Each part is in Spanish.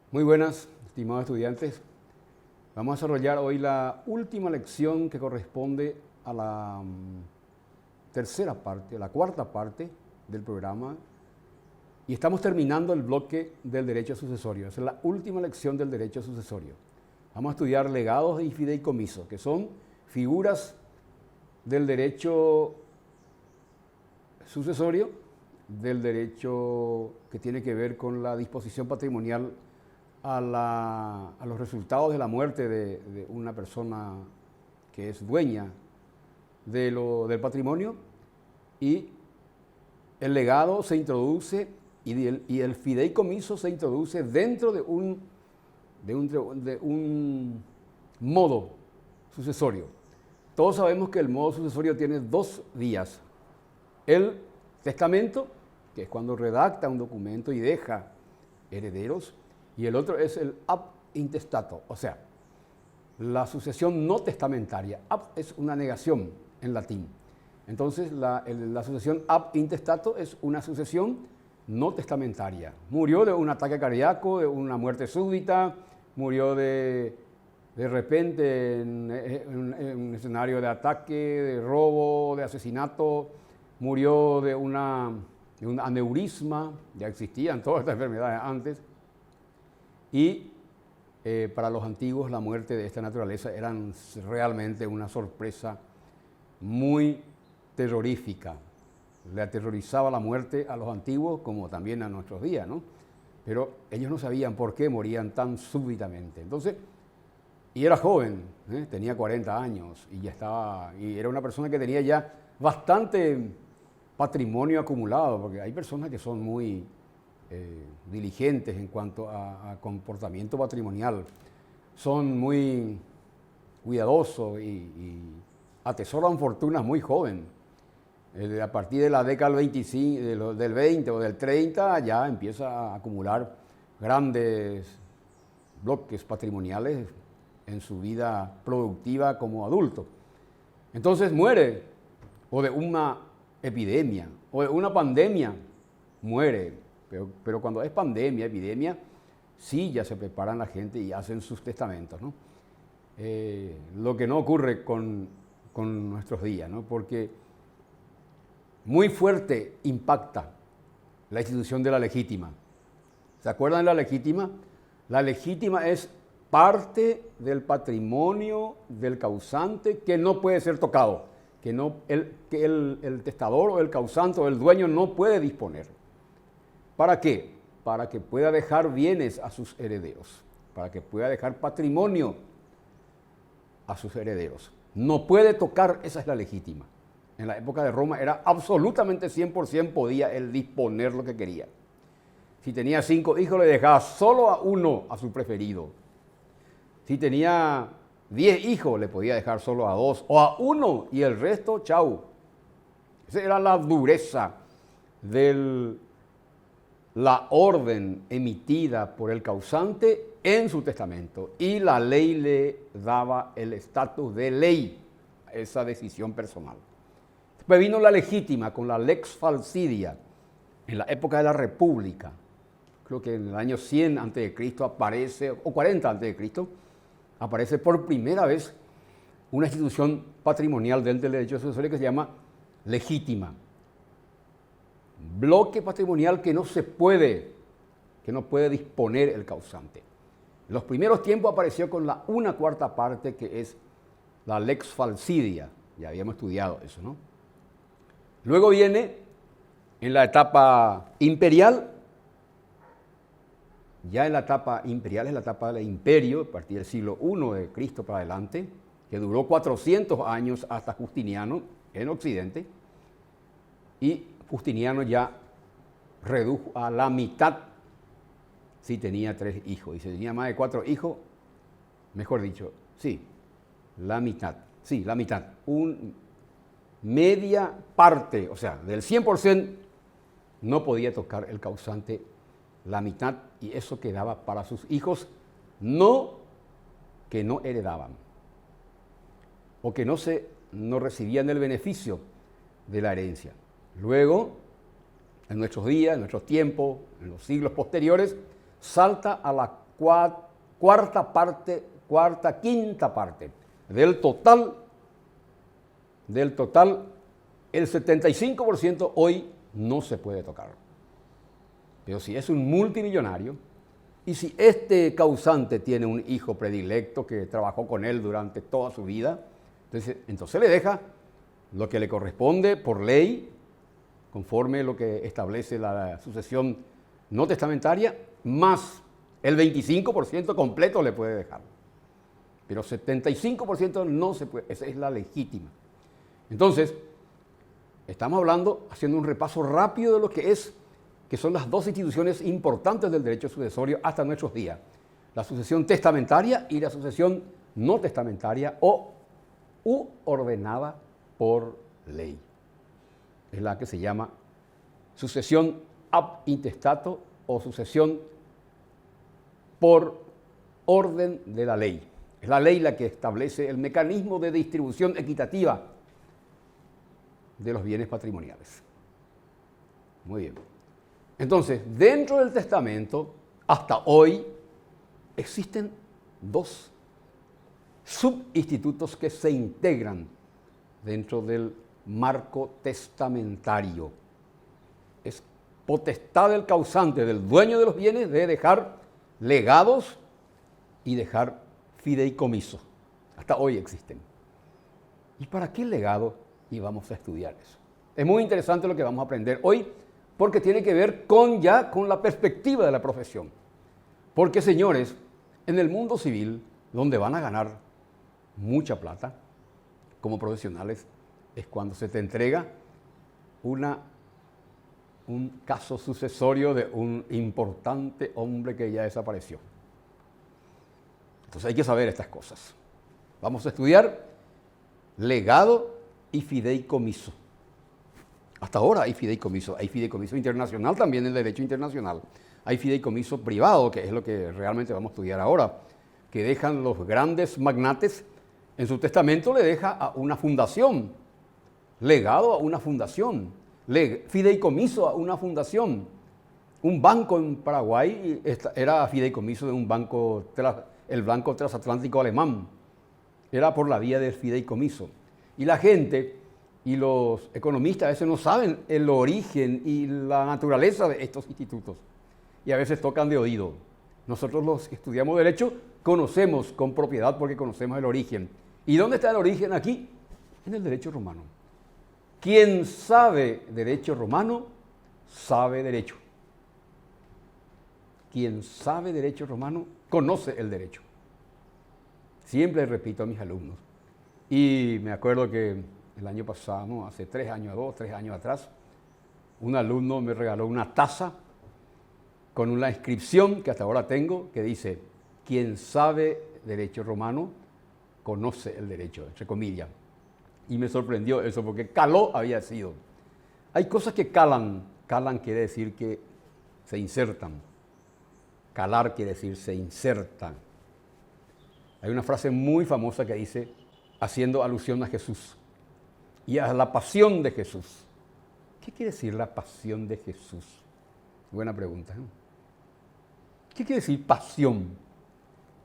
Muy buenas, estimados estudiantes. Vamos a desarrollar hoy la última lección que corresponde a la tercera parte, la cuarta parte del programa. Y estamos terminando el bloque del derecho sucesorio. Esa es la última lección del derecho sucesorio. Vamos a estudiar legados y fideicomisos, que son figuras del derecho sucesorio, del derecho que tiene que ver con la disposición patrimonial a los resultados de la muerte de una persona que es dueña del patrimonio, y el legado se introduce y el fideicomiso se introduce dentro de un modo sucesorio. Todos sabemos que el modo sucesorio tiene dos vías: el testamento, que es cuando redacta un documento y deja herederos, y el otro es el ab intestato, o sea, la sucesión no testamentaria. Ab es una negación en latín. Entonces, la sucesión ab intestato es una sucesión no testamentaria. Murió de un ataque cardíaco, de una muerte súbita, murió de repente en un escenario de ataque, de robo, de asesinato, murió de un aneurisma. Ya existían todas estas enfermedades antes. Y para los antiguos la muerte de esta naturaleza era realmente una sorpresa muy terrorífica. Le aterrorizaba la muerte a los antiguos como también a nuestros días, ¿no? Pero ellos no sabían por qué morían tan súbitamente. Entonces, y era joven, tenía 40 años y era una persona que tenía ya bastante patrimonio acumulado, porque hay personas que son muy diligentes en cuanto a comportamiento patrimonial, son muy cuidadosos y atesoran fortunas muy joven. A partir de la década del 25, del 20 o del 30 ya empieza a acumular grandes bloques patrimoniales en su vida productiva como adulto. Entonces muere, o de una epidemia, o de una pandemia, muere. Pero cuando es pandemia, epidemia, sí ya se preparan la gente y hacen sus testamentos, ¿no? Lo que no ocurre con nuestros días, ¿no? Porque muy fuerte impacta la institución de la legítima. ¿Se acuerdan de la legítima? La legítima es parte del patrimonio del causante que no puede ser tocado, que el testador o el causante o el dueño no puede disponer. ¿Para qué? Para que pueda dejar bienes a sus herederos, para que pueda dejar patrimonio a sus herederos. No puede tocar, esa es la legítima. En la época de Roma era absolutamente 100%, podía él disponer lo que quería. Si tenía 5 hijos, le dejaba solo a uno, a su preferido. Si tenía 10 hijos, le podía dejar solo a 2 o a 1 y el resto, chau. Esa era la dureza de la orden emitida por el causante en su testamento, y la ley le daba el estatus de ley a esa decisión personal. Después vino la legítima con la lex falcidia en la época de la República. Creo que en el año 100 a.C. aparece, o 40 a.C., aparece por primera vez una institución patrimonial del derecho sucesorio que se llama legítima. Bloque patrimonial que no puede disponer el causante. En los primeros tiempos apareció con la 1/4 parte, que es la lex falcidia. Ya habíamos estudiado eso, ¿no? Luego viene, en la etapa imperial, ya en la etapa imperial es la etapa del imperio, a partir del siglo I de Cristo para adelante, que duró 400 años hasta Justiniano en Occidente, y Justiniano ya redujo a la mitad si tenía 3 hijos. Y si tenía más de 4 hijos, mejor dicho, sí, la mitad. Sí, la mitad. Media parte, o sea, del 100% no podía tocar el causante la mitad, y eso quedaba para sus hijos, que no heredaban o que no recibían el beneficio de la herencia. Luego, en nuestros días, en nuestros tiempos, en los siglos posteriores, salta a la cuarta parte, quinta parte del total, el 75% hoy no se puede tocar. Pero si es un multimillonario y si este causante tiene un hijo predilecto que trabajó con él durante toda su vida, entonces le deja lo que le corresponde por ley, conforme lo que establece la sucesión no testamentaria, más el 25% completo le puede dejar. Pero 75% no se puede, esa es la legítima. Entonces, estamos hablando, haciendo un repaso rápido de lo que son las dos instituciones importantes del derecho sucesorio hasta nuestros días. La sucesión testamentaria y la sucesión no testamentaria u ordenada por ley. Es la que se llama sucesión ab intestato o sucesión por orden de la ley. Es la ley la que establece el mecanismo de distribución equitativa de los bienes patrimoniales. Muy bien. Entonces, dentro del testamento, hasta hoy, existen dos subinstitutos que se integran dentro del marco testamentario. Es potestad del causante, del dueño de los bienes, de dejar legados y dejar fideicomisos. Hasta hoy existen. ¿Y para qué legado? Y vamos a estudiar eso. Es muy interesante lo que vamos a aprender hoy porque tiene que ver con la perspectiva de la profesión. Porque, señores, en el mundo civil, donde van a ganar mucha plata como profesionales, es cuando se te entrega un caso sucesorio de un importante hombre que ya desapareció. Entonces hay que saber estas cosas. Vamos a estudiar legado y fideicomiso. Hasta ahora hay fideicomiso internacional también en el derecho internacional. Hay fideicomiso privado, que es lo que realmente vamos a estudiar ahora, que dejan los grandes magnates, en su testamento le deja a una fundación, legado a una fundación, fideicomiso a una fundación. Un banco en Paraguay era fideicomiso de un banco, el Banco Transatlántico Alemán. Era por la vía del fideicomiso. Y la gente y los economistas a veces no saben el origen y la naturaleza de estos institutos. Y a veces tocan de oído. Nosotros los que estudiamos derecho conocemos con propiedad porque conocemos el origen. ¿Y dónde está el origen aquí? En el derecho romano. Quien sabe derecho romano, sabe derecho. Quien sabe derecho romano, conoce el derecho. Siempre repito a mis alumnos. Y me acuerdo que el año pasado, hace 3 años atrás, un alumno me regaló una taza con una inscripción que hasta ahora tengo, que dice, quien sabe derecho romano, conoce el derecho, entre comillas. Y me sorprendió eso, porque caló había sido. Hay cosas que calan. Calan quiere decir que se insertan. Calar quiere decir se insertan. Hay una frase muy famosa que dice, haciendo alusión a Jesús y a la pasión de Jesús. ¿Qué quiere decir la pasión de Jesús? Buena pregunta, ¿no? ¿Qué quiere decir pasión?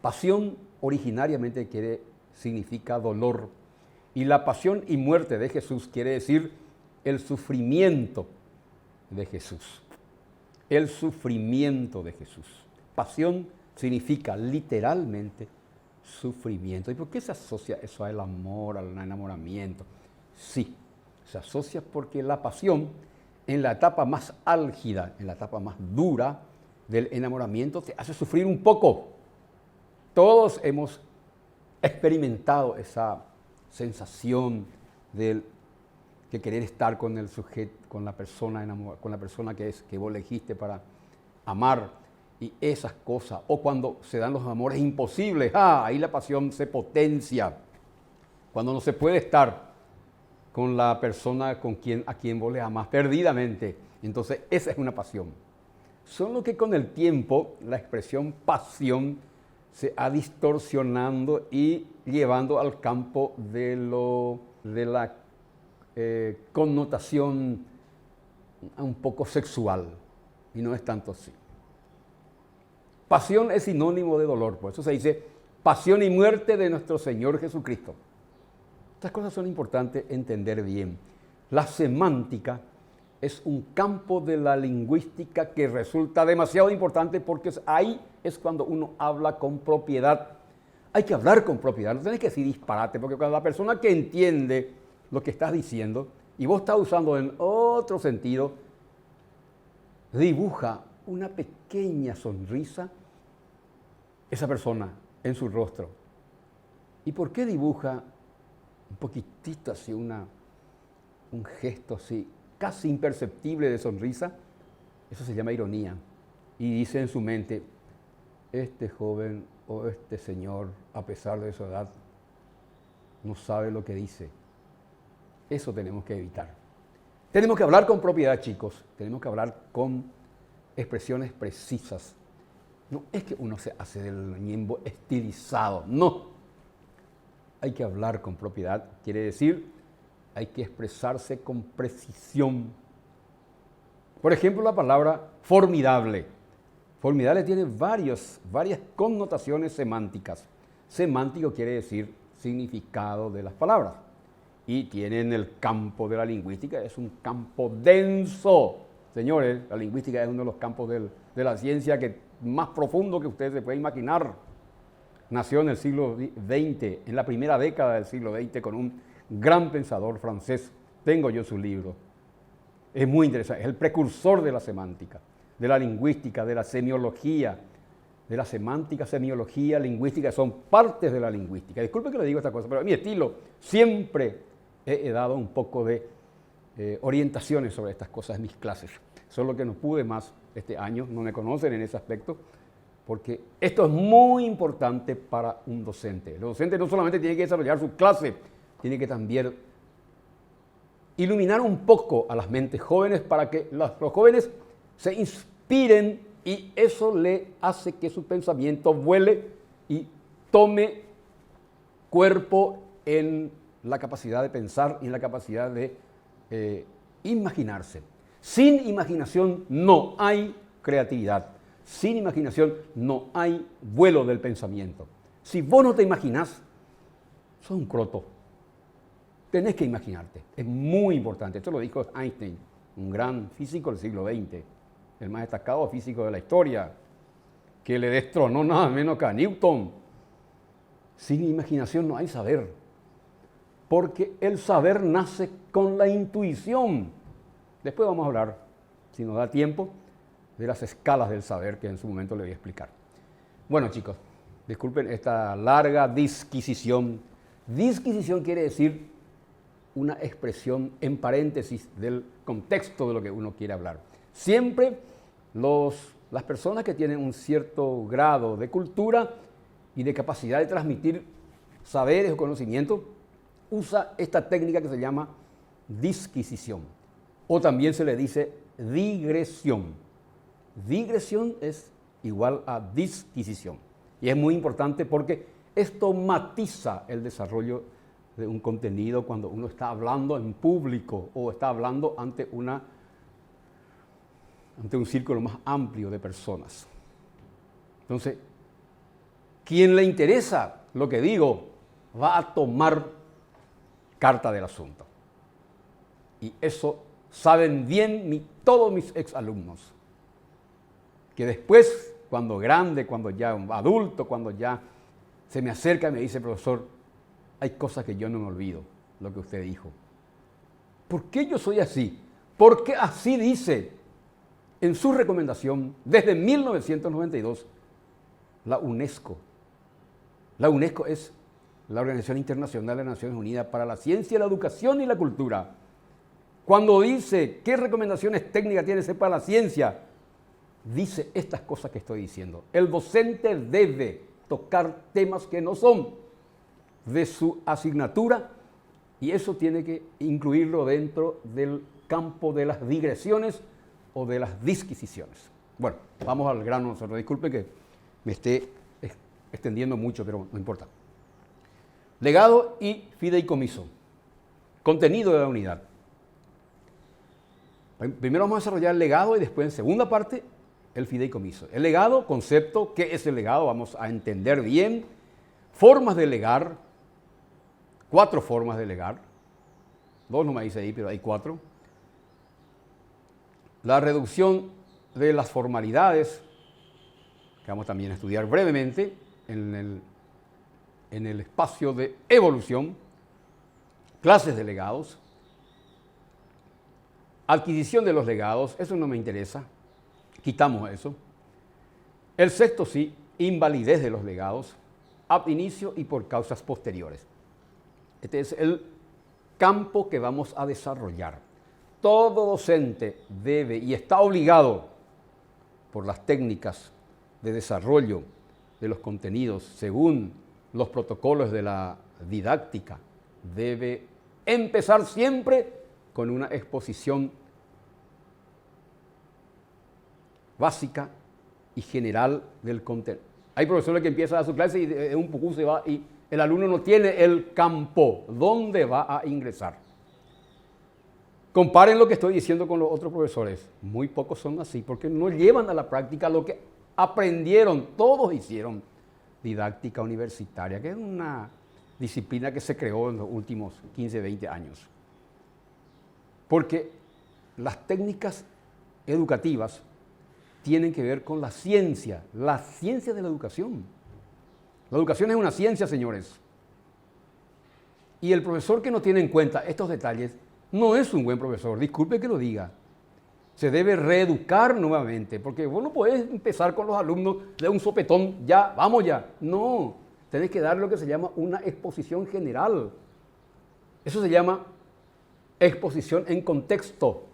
Pasión originariamente significa dolor. Y la pasión y muerte de Jesús quiere decir el sufrimiento de Jesús. El sufrimiento de Jesús. Pasión significa literalmente sufrimiento. ¿Y por qué se asocia eso al amor, al enamoramiento? Sí, se asocia porque la pasión en la etapa más álgida, en la etapa más dura del enamoramiento, te hace sufrir un poco. Todos hemos experimentado esa sensación de querer estar con el sujeto, con la persona que vos elegiste para amar. Y esas cosas, o cuando se dan los amores imposibles, ahí la pasión se potencia. Cuando no se puede estar con la persona a quien vos le amás perdidamente, entonces esa es una pasión. Solo que con el tiempo la expresión pasión se ha distorsionando y llevando al campo de la connotación un poco sexual, y no es tanto así. Pasión es sinónimo de dolor, por eso se dice pasión y muerte de nuestro Señor Jesucristo. Estas cosas son importantes entender bien. La semántica es un campo de la lingüística que resulta demasiado importante porque ahí es cuando uno habla con propiedad. Hay que hablar con propiedad, no tenés que decir disparate, porque cuando la persona que entiende lo que estás diciendo y vos estás usando en otro sentido, dibuja una pequeña sonrisa esa persona en su rostro. ¿Y por qué dibuja un poquitito así, un gesto así, casi imperceptible de sonrisa? Eso se llama ironía. Y dice en su mente, este joven o este señor, a pesar de su edad, no sabe lo que dice. Eso tenemos que evitar. Tenemos que hablar con propiedad, chicos. Tenemos que hablar con expresiones precisas. No es que uno se hace del ñembo estilizado, no. Hay que hablar con propiedad, quiere decir, hay que expresarse con precisión. Por ejemplo, la palabra formidable. Formidable tiene varias connotaciones semánticas. Semántico quiere decir significado de las palabras. Y tiene en el campo de la lingüística, es un campo denso. Señores, la lingüística es uno de los campos de la ciencia más profundo que ustedes se pueden imaginar. Nació en el siglo XX, en la primera década del siglo XX, con un gran pensador francés. Tengo yo su libro. Es muy interesante, es el precursor de la semántica, de la lingüística, de la semiología, de la semántica, semiología, lingüística, son partes de la lingüística. Disculpe que le digo esta cosa, pero a mi estilo siempre he dado un poco de orientaciones sobre estas cosas en mis clases. Solo que no pude más este año, no me conocen en ese aspecto, porque esto es muy importante para un docente. El docente no solamente tiene que desarrollar su clase, tiene que también iluminar un poco a las mentes jóvenes para que los jóvenes se inspiren y eso le hace que su pensamiento vuele y tome cuerpo en la capacidad de pensar y en la capacidad de imaginarse. Sin imaginación no hay creatividad. Sin imaginación no hay vuelo del pensamiento. Si vos no te imaginás, sos un croto. Tenés que imaginarte. Es muy importante. Esto lo dijo Einstein, un gran físico del siglo XX, el más destacado físico de la historia, que le destronó nada menos que a Newton. Sin imaginación no hay saber, porque el saber nace con la intuición. Después vamos a hablar, si nos da tiempo, de las escalas del saber que en su momento le voy a explicar. Bueno, chicos, disculpen esta larga disquisición. Disquisición quiere decir una expresión en paréntesis del contexto de lo que uno quiere hablar. Siempre las personas que tienen un cierto grado de cultura y de capacidad de transmitir saberes o conocimientos, usa esta técnica que se llama disquisición, o también se le dice digresión. Digresión es igual a disquisición y es muy importante porque esto matiza el desarrollo de un contenido cuando uno está hablando en público o está hablando ante un círculo más amplio de personas. Entonces, quien le interesa lo que digo va a tomar carta del asunto. Y eso saben bien todos mis exalumnos. Que después, cuando grande, cuando ya adulto, cuando ya se me acerca y me dice, profesor, hay cosas que yo no me olvido, lo que usted dijo. ¿Por qué yo soy así? Porque así dice en su recomendación desde 1992 la UNESCO. La UNESCO es la Organización Internacional de las Naciones Unidas para la Ciencia, la Educación y la Cultura. Cuando dice qué recomendaciones técnicas tiene que ser para la ciencia, dice estas cosas que estoy diciendo. El docente debe tocar temas que no son de su asignatura y eso tiene que incluirlo dentro del campo de las digresiones o de las disquisiciones. Bueno, vamos al grano nosotros. Disculpe que me esté extendiendo mucho, pero no importa. Legado y fideicomiso. Contenido de la unidad. Primero vamos a desarrollar el legado y después en segunda parte el fideicomiso. El legado, concepto, ¿qué es el legado? Vamos a entender bien. Formas de legar, 4 formas de legar. 2 no me dice ahí, pero hay 4. La reducción de las formalidades, que vamos también a estudiar brevemente en el espacio de evolución. Clases de legados. Adquisición de los legados, eso no me interesa. Quitamos eso. El sexto sí, invalidez de los legados, ab inicio y por causas posteriores. Este es el campo que vamos a desarrollar. Todo docente debe y está obligado por las técnicas de desarrollo de los contenidos según los protocolos de la didáctica, debe empezar siempre con una exposición básica y general del contenido. Hay profesores que empiezan a su clase y de un poco se va y el alumno no tiene el campo donde va a ingresar. Comparen lo que estoy diciendo con los otros profesores. Muy pocos son así porque no llevan a la práctica lo que aprendieron, todos hicieron didáctica universitaria, que es una disciplina que se creó en los últimos 15, 20 años. Porque las técnicas educativas tienen que ver con la ciencia de la educación. La educación es una ciencia, señores. Y el profesor que no tiene en cuenta estos detalles no es un buen profesor, disculpe que lo diga. Se debe reeducar nuevamente, porque vos no podés empezar con los alumnos de un sopetón, ya, vamos ya. No, tenés que dar lo que se llama una exposición general. Eso se llama exposición en contexto.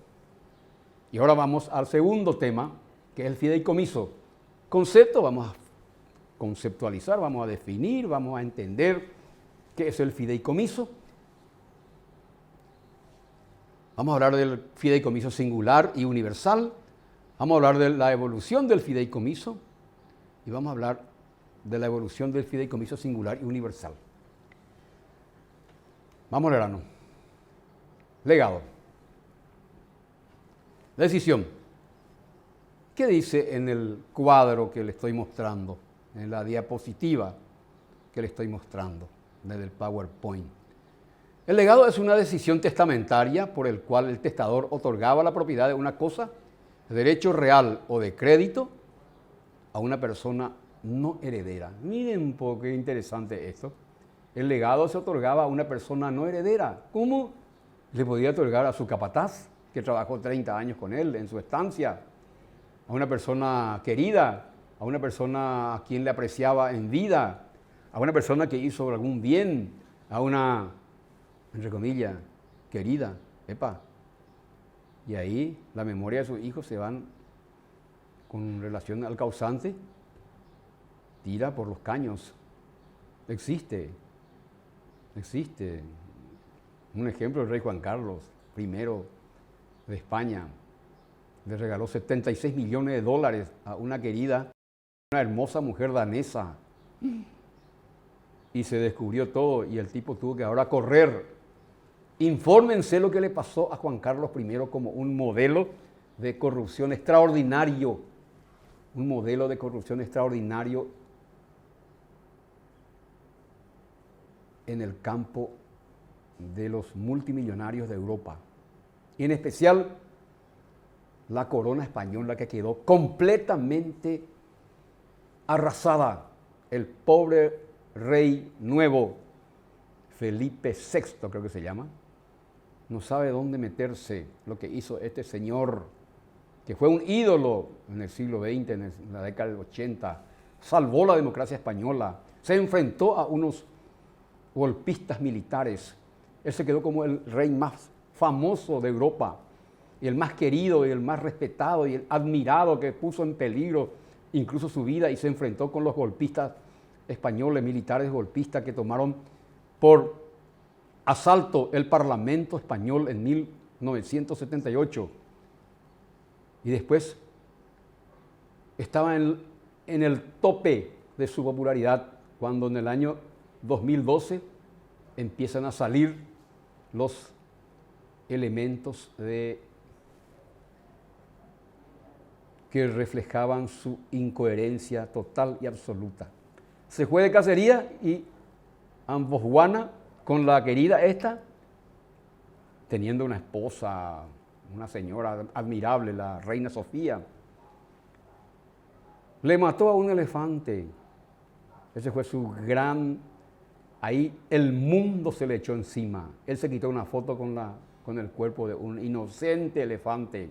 Y ahora vamos al segundo tema, que es el fideicomiso. Concepto, vamos a conceptualizar, vamos a definir, vamos a entender qué es el fideicomiso. Vamos a hablar del fideicomiso singular y universal. Vamos a hablar de la evolución del fideicomiso y vamos a hablar de la evolución del fideicomiso singular y universal. Vamos al grano. Legado. Decisión. ¿Qué dice en el cuadro que le estoy mostrando, en la diapositiva que le estoy mostrando desde el PowerPoint? El legado es una decisión testamentaria por el cual el testador otorgaba la propiedad de una cosa, de derecho real o de crédito, a una persona no heredera. Miren un poco qué interesante esto. El legado se otorgaba a una persona no heredera. ¿Cómo? Le podía otorgar a su capataz, que trabajó 30 años con él en su estancia, a una persona querida, a una persona a quien le apreciaba en vida, a una persona que hizo algún bien, a una, entre comillas, querida, epa. Y ahí la memoria de sus hijos se van con relación al causante, tira por los caños. Existe. Un ejemplo, el rey Juan Carlos I de España le regaló $76 millones a una querida, una hermosa mujer danesa. Y se descubrió todo y el tipo tuvo que ahora correr. Infórmense lo que le pasó a Juan Carlos I como un modelo de corrupción extraordinario. Un modelo de corrupción extraordinario en el campo de los multimillonarios de Europa. Y en especial la corona española, que quedó completamente arrasada. El pobre rey nuevo, Felipe VI creo que se llama, no sabe dónde meterse. Lo que hizo este señor, que fue un ídolo en el siglo XX, en la década del 80, salvó la democracia española, se enfrentó a unos golpistas militares. Él se quedó como el rey más famoso de Europa, y el más querido y el más respetado y el admirado, que puso en peligro incluso su vida y se enfrentó con los golpistas españoles, militares golpistas que tomaron por asalto el Parlamento español en 1978. Y después estaba en el tope de su popularidad cuando en el año 2012 empiezan a salir los elementos de que reflejaban su incoherencia total y absoluta. Se fue de cacería y ambos Juana con la querida esta, teniendo una esposa, una señora admirable, la reina Sofía, le mató a un elefante. Ese fue su gran... Ahí el mundo se le echó encima. Él se quitó una foto con el cuerpo de un inocente elefante.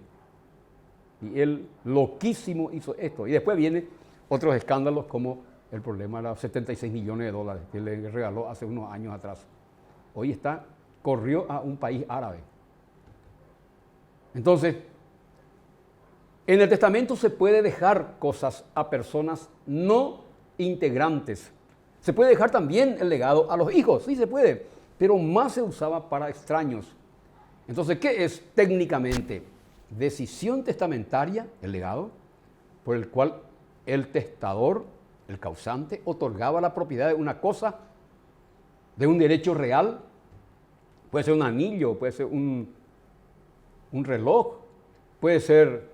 Y él, loquísimo, hizo esto. Y después vienen otros escándalos como el problema de los 76 millones de dólares que le regaló hace unos años atrás. Hoy corrió a un país árabe. Entonces, en el testamento se puede dejar cosas a personas no integrantes. Se puede dejar también el legado a los hijos, sí se puede, pero más se usaba para extraños. Entonces, ¿qué es técnicamente? Decisión testamentaria, el legado, por el cual el testador, el causante, otorgaba la propiedad de una cosa, de un derecho real. Puede ser un anillo, puede ser un reloj, puede ser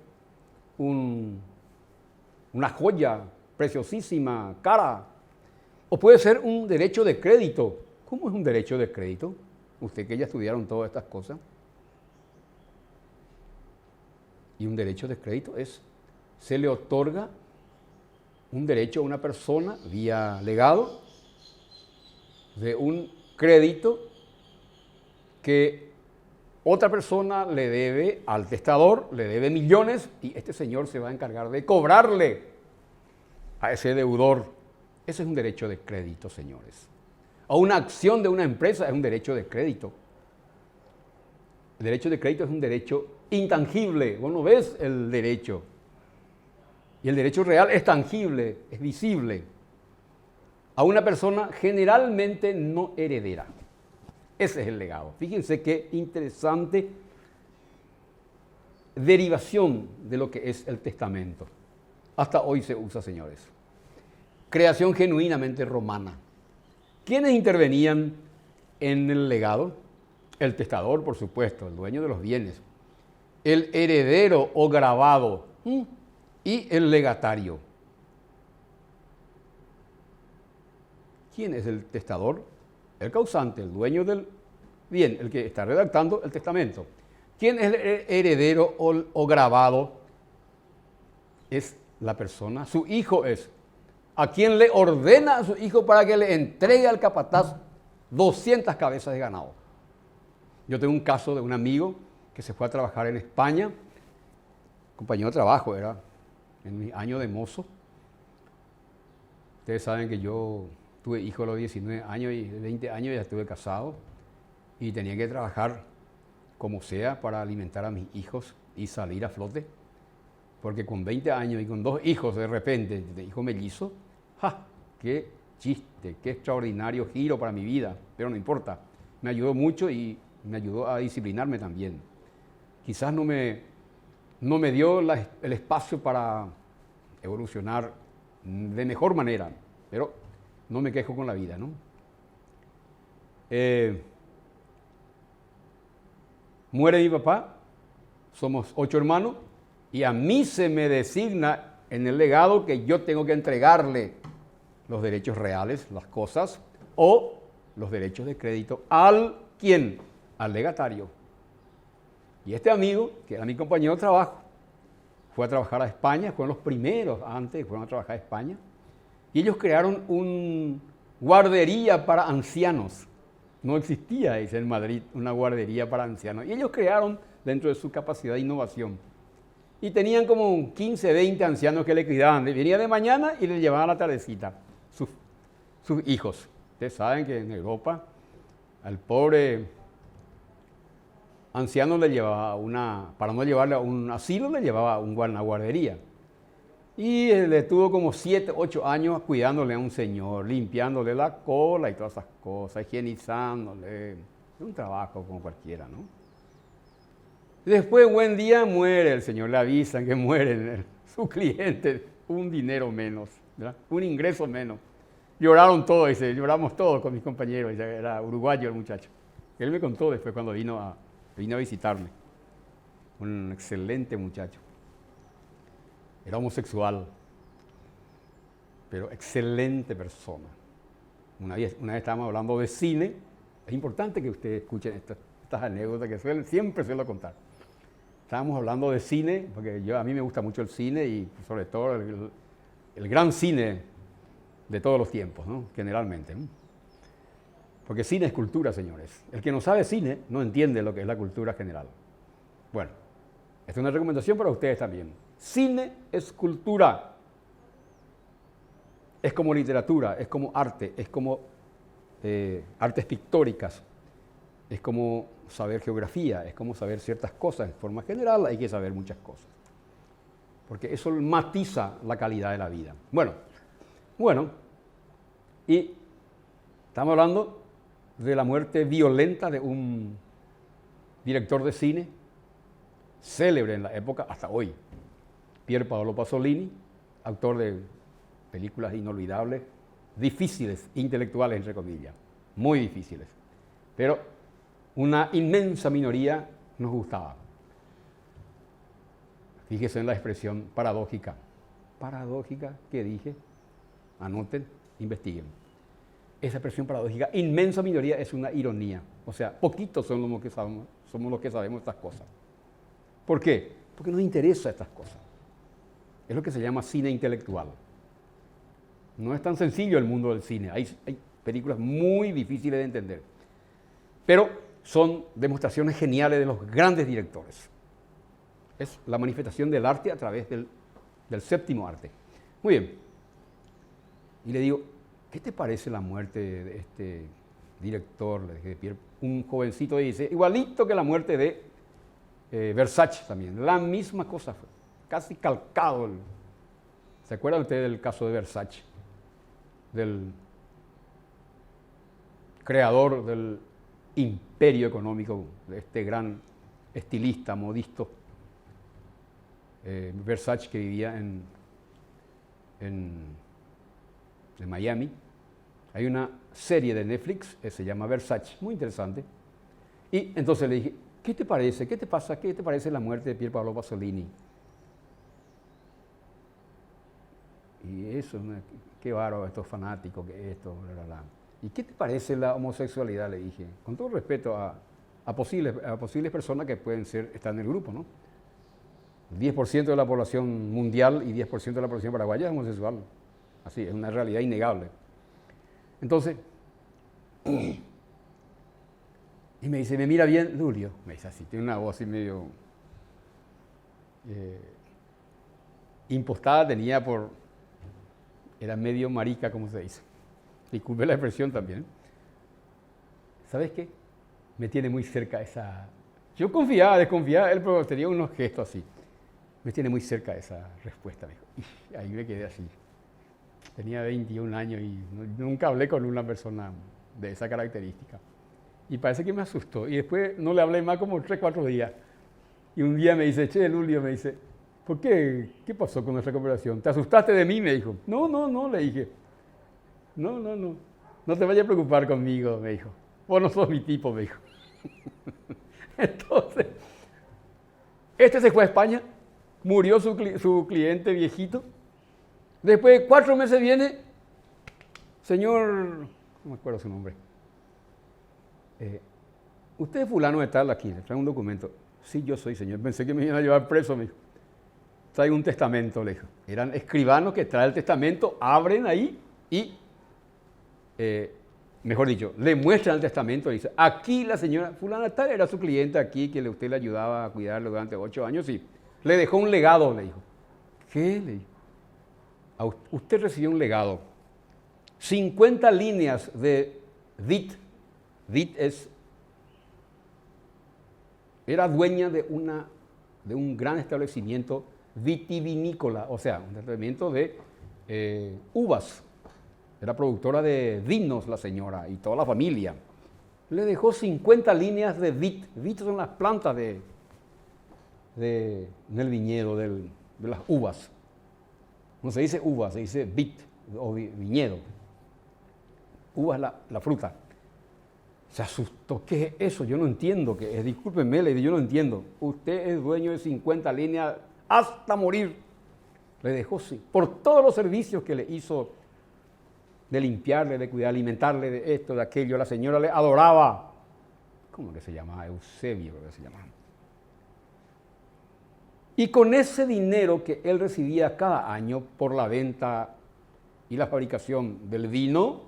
una joya preciosísima, cara, o puede ser un derecho de crédito. ¿Cómo es un derecho de crédito? Usted que ya estudiaron todas estas cosas. Y un derecho de crédito se le otorga un derecho a una persona vía legado de un crédito que otra persona le debe al testador, le debe millones y este señor se va a encargar de cobrarle a ese deudor. Ese es un derecho de crédito, señores. O una acción de una empresa es un derecho de crédito. El derecho de crédito es un derecho intangible. Vos no ves el derecho. Y el derecho real es tangible, es visible. A una persona generalmente no heredera. Ese es el legado. Fíjense qué interesante derivación de lo que es el testamento. Hasta hoy se usa, señores. Creación genuinamente romana. ¿Quiénes intervenían en el legado? El testador, por supuesto, el dueño de los bienes. El heredero o grabado y el legatario. ¿Quién es el testador? El causante, el dueño del bien, el que está redactando el testamento. ¿Quién es el heredero o grabado? Es la persona, su hijo es. A quien le ordena a su hijo para que le entregue al capataz 200 cabezas de ganado. Yo tengo un caso de un amigo que se fue a trabajar en España, compañero de trabajo, era en mi año de mozo. Ustedes saben que yo tuve hijos a los 19 años y de 20 años ya estuve casado y tenía que trabajar como sea para alimentar a mis hijos y salir a flote. Porque con 20 años y con 2 hijos de repente, de hijo mellizo, ¡ja! ¡Qué chiste! ¡Qué extraordinario giro para mi vida! Pero no importa, me ayudó mucho y me ayudó a disciplinarme también. Quizás no me dio el espacio para evolucionar de mejor manera, pero no me quejo con la vida, ¿no? Muere mi papá, somos 8 hermanos, y a mí se me designa en el legado que yo tengo que entregarle los derechos reales, las cosas, o los derechos de crédito al ¿quién? Al legatario. Y este amigo, que era mi compañero de trabajo, fue a trabajar a España, fueron los primeros antes, fueron a trabajar a España, y ellos crearon una guardería para ancianos. No existía en Madrid una guardería para ancianos. Y ellos crearon dentro de su capacidad de innovación. Y tenían como 15, 20 ancianos que le cuidaban. Venía de mañana y le llevaban a la tardecita sus hijos. Ustedes saben que en Europa al pobre anciano le llevaba para no llevarle a un asilo, le llevaba a una guardería. Y le tuvo como 7, 8 años cuidándole a un señor, limpiándole la cola y todas esas cosas, higienizándole. Un trabajo como cualquiera, ¿no? Después, buen día, muere el señor, le avisan que muere su cliente, un dinero menos, ¿verdad? Un ingreso menos. Lloraron todos, dice, lloramos todos con mis compañeros, dice, era uruguayo el muchacho. Él me contó después cuando vino a visitarme. Un excelente muchacho. era homosexual, pero excelente persona. Una vez estábamos hablando de cine. Es importante que ustedes escuchen estas anécdotas que siempre suelo contar. Estábamos hablando de cine, porque a mí me gusta mucho el cine y sobre todo el gran cine de todos los tiempos, ¿no? Generalmente, ¿no? Porque cine es cultura, señores. El que no sabe cine no entiende lo que es la cultura general. Bueno, esta es una recomendación para ustedes también. Cine es cultura. Es como literatura, es como arte, es como artes pictóricas, es como saber geografía, es como saber ciertas cosas. En forma general hay que saber muchas cosas, porque eso matiza la calidad de la vida. Bueno, y estamos hablando de la muerte violenta de un director de cine célebre en la época hasta hoy, Pier Paolo Pasolini, autor de películas inolvidables, difíciles, intelectuales entre comillas, muy difíciles, pero una inmensa minoría nos gustaba. Fíjese en la expresión paradójica. Paradójica, ¿qué dije? Anoten, investiguen. Esa expresión paradójica, inmensa minoría, es una ironía. O sea, poquitos somos los que sabemos estas cosas. ¿Por qué? Porque nos interesa estas cosas. Es lo que se llama cine intelectual. No es tan sencillo el mundo del cine. Hay películas muy difíciles de entender. Pero son demostraciones geniales de los grandes directores. Es la manifestación del arte a través del séptimo arte. Muy bien. Y le digo, ¿qué te parece la muerte de este director? Le dije, Pierre, un jovencito, y dice, igualito que la muerte de Versace también. La misma cosa fue. Casi calcado. ¿Se acuerdan ustedes del caso de Versace? Del creador del imperio económico, de este gran estilista, modisto, Versace, que vivía en Miami. Hay una serie de Netflix que se llama Versace, muy interesante. Y entonces le dije, ¿qué te parece? ¿Qué te pasa? ¿Qué te parece la muerte de Pier Paolo Pasolini? Y eso, qué bárbaro, estos fanáticos, que esto, bla, bla, bla. ¿Y qué te parece la homosexualidad? Le dije, con todo respeto a posibles personas que pueden estar en el grupo, ¿no? 10% de la población mundial y 10% de la población paraguaya es homosexual. Así, es una realidad innegable. Entonces, y me dice, me mira bien, Lulio, me dice así, tiene una voz así medio impostada, era medio marica, como se dice. Disculpe la expresión también. ¿Sabes qué? Me tiene muy cerca esa... Yo desconfiaba, él pero tenía unos gestos así. Me tiene muy cerca esa respuesta, me dijo. Y ahí me quedé así. Tenía 21 años y nunca hablé con una persona de esa característica. Y parece que me asustó. Y después no le hablé más como 3 o 4 días. Y un día me dice, che, Lulio, me dice, ¿por qué? ¿Qué pasó con nuestra conversación? ¿Te asustaste de mí? Me dijo. No, le dije. No. No te vayas a preocupar conmigo, me dijo. Vos no sos mi tipo, me dijo. Entonces, este se fue a España, murió su cliente viejito. Después de 4 meses viene, señor, no me acuerdo su nombre. Usted es fulano de tal aquí, le trae un documento. Sí, yo soy, señor. Pensé que me iban a llevar preso, me dijo. Trae un testamento, le dijo. Eran escribanos que traen el testamento, abren ahí y, mejor dicho, le muestran el testamento y dice, aquí la señora fulana tal era su cliente aquí, que usted le ayudaba a cuidarlo durante 8 años y le dejó un legado, le dijo. ¿Qué? Le dijo. Usted recibió un legado. 50 líneas de vid. Vid era dueña de un gran establecimiento vitivinícola, o sea, un establecimiento de uvas. Era productora de vinos la señora y toda la familia. Le dejó 50 líneas de vid. Vid son las plantas del viñedo, de las uvas. No se dice uva, se dice vid o viñedo. Uva es la fruta. Se asustó. ¿Qué es eso? Yo no entiendo qué es. Discúlpeme, le dije, yo no entiendo. Usted es dueño de 50 líneas hasta morir. Le dejó, sí, por todos los servicios que le hizo de limpiarle, de cuidar, alimentarle, de esto, de aquello. La señora le adoraba. ¿Cómo que se llamaba? Eusebio, creo que se llamaba. Y con ese dinero que él recibía cada año por la venta y la fabricación del vino,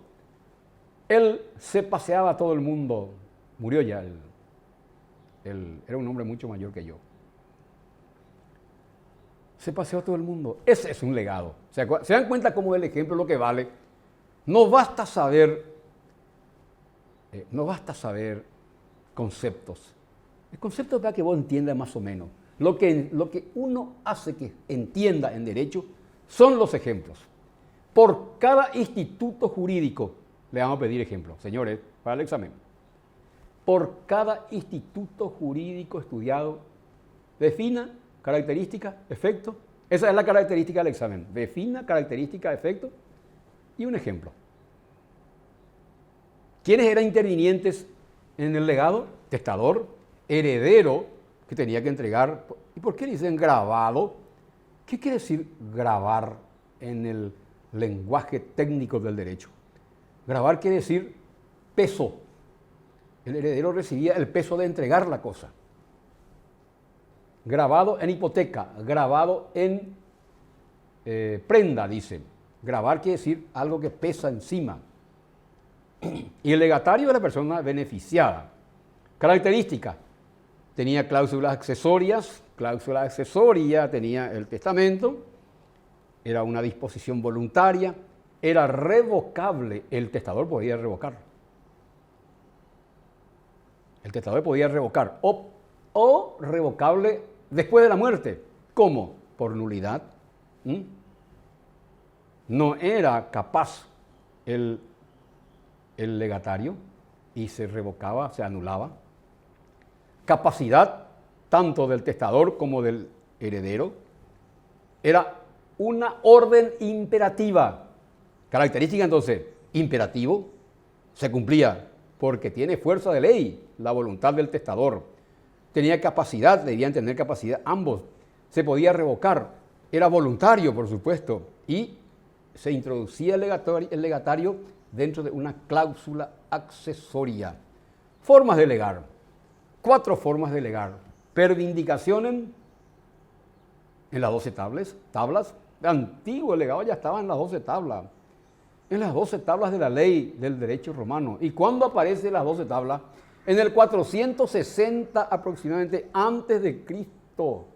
él se paseaba a todo el mundo. Murió ya, él era un hombre mucho mayor que yo. Se paseó a todo el mundo. Ese es un legado. ¿Se dan cuenta cómo es el ejemplo lo que vale? No basta saber conceptos. El concepto es para que vos entiendas más o menos. Lo que uno hace que entienda en derecho son los ejemplos. Por cada instituto jurídico le vamos a pedir ejemplos, señores, para el examen. Por cada instituto jurídico estudiado, defina característica, efecto. Esa es la característica del examen. Defina característica, efecto y un ejemplo. ¿Quiénes eran intervinientes en el legado? Testador, heredero, que tenía que entregar. ¿Y por qué dicen grabado? ¿Qué quiere decir grabar en el lenguaje técnico del derecho? Grabar quiere decir peso. El heredero recibía el peso de entregar la cosa. Grabado en hipoteca, grabado en prenda, dice. Grabar quiere decir algo que pesa encima. Y el legatario es la persona beneficiada. Característica. Tenía cláusulas accesorias. Cláusula accesoria tenía el testamento. Era una disposición voluntaria. Era revocable. El testador podía revocar. El testador podía revocar. O revocable después de la muerte. ¿Cómo? Por nulidad. No era capaz el legatario y se revocaba, se anulaba. Capacidad tanto del testador como del heredero. Era una orden imperativa. Característica entonces, imperativo, se cumplía porque tiene fuerza de ley, la voluntad del testador. Tenía capacidad, debían tener capacidad ambos. Se podía revocar, era voluntario, por supuesto, y se introducía el legatario dentro de una cláusula accesoria. Formas de legar. 4 formas de legar. Pervindicación en las 12 tablas. El antiguo legado ya estaba en las 12 tablas. En las 12 tablas de la ley del derecho romano. ¿Y cuándo aparecen las 12 tablas? En el 460 aproximadamente antes de Cristo.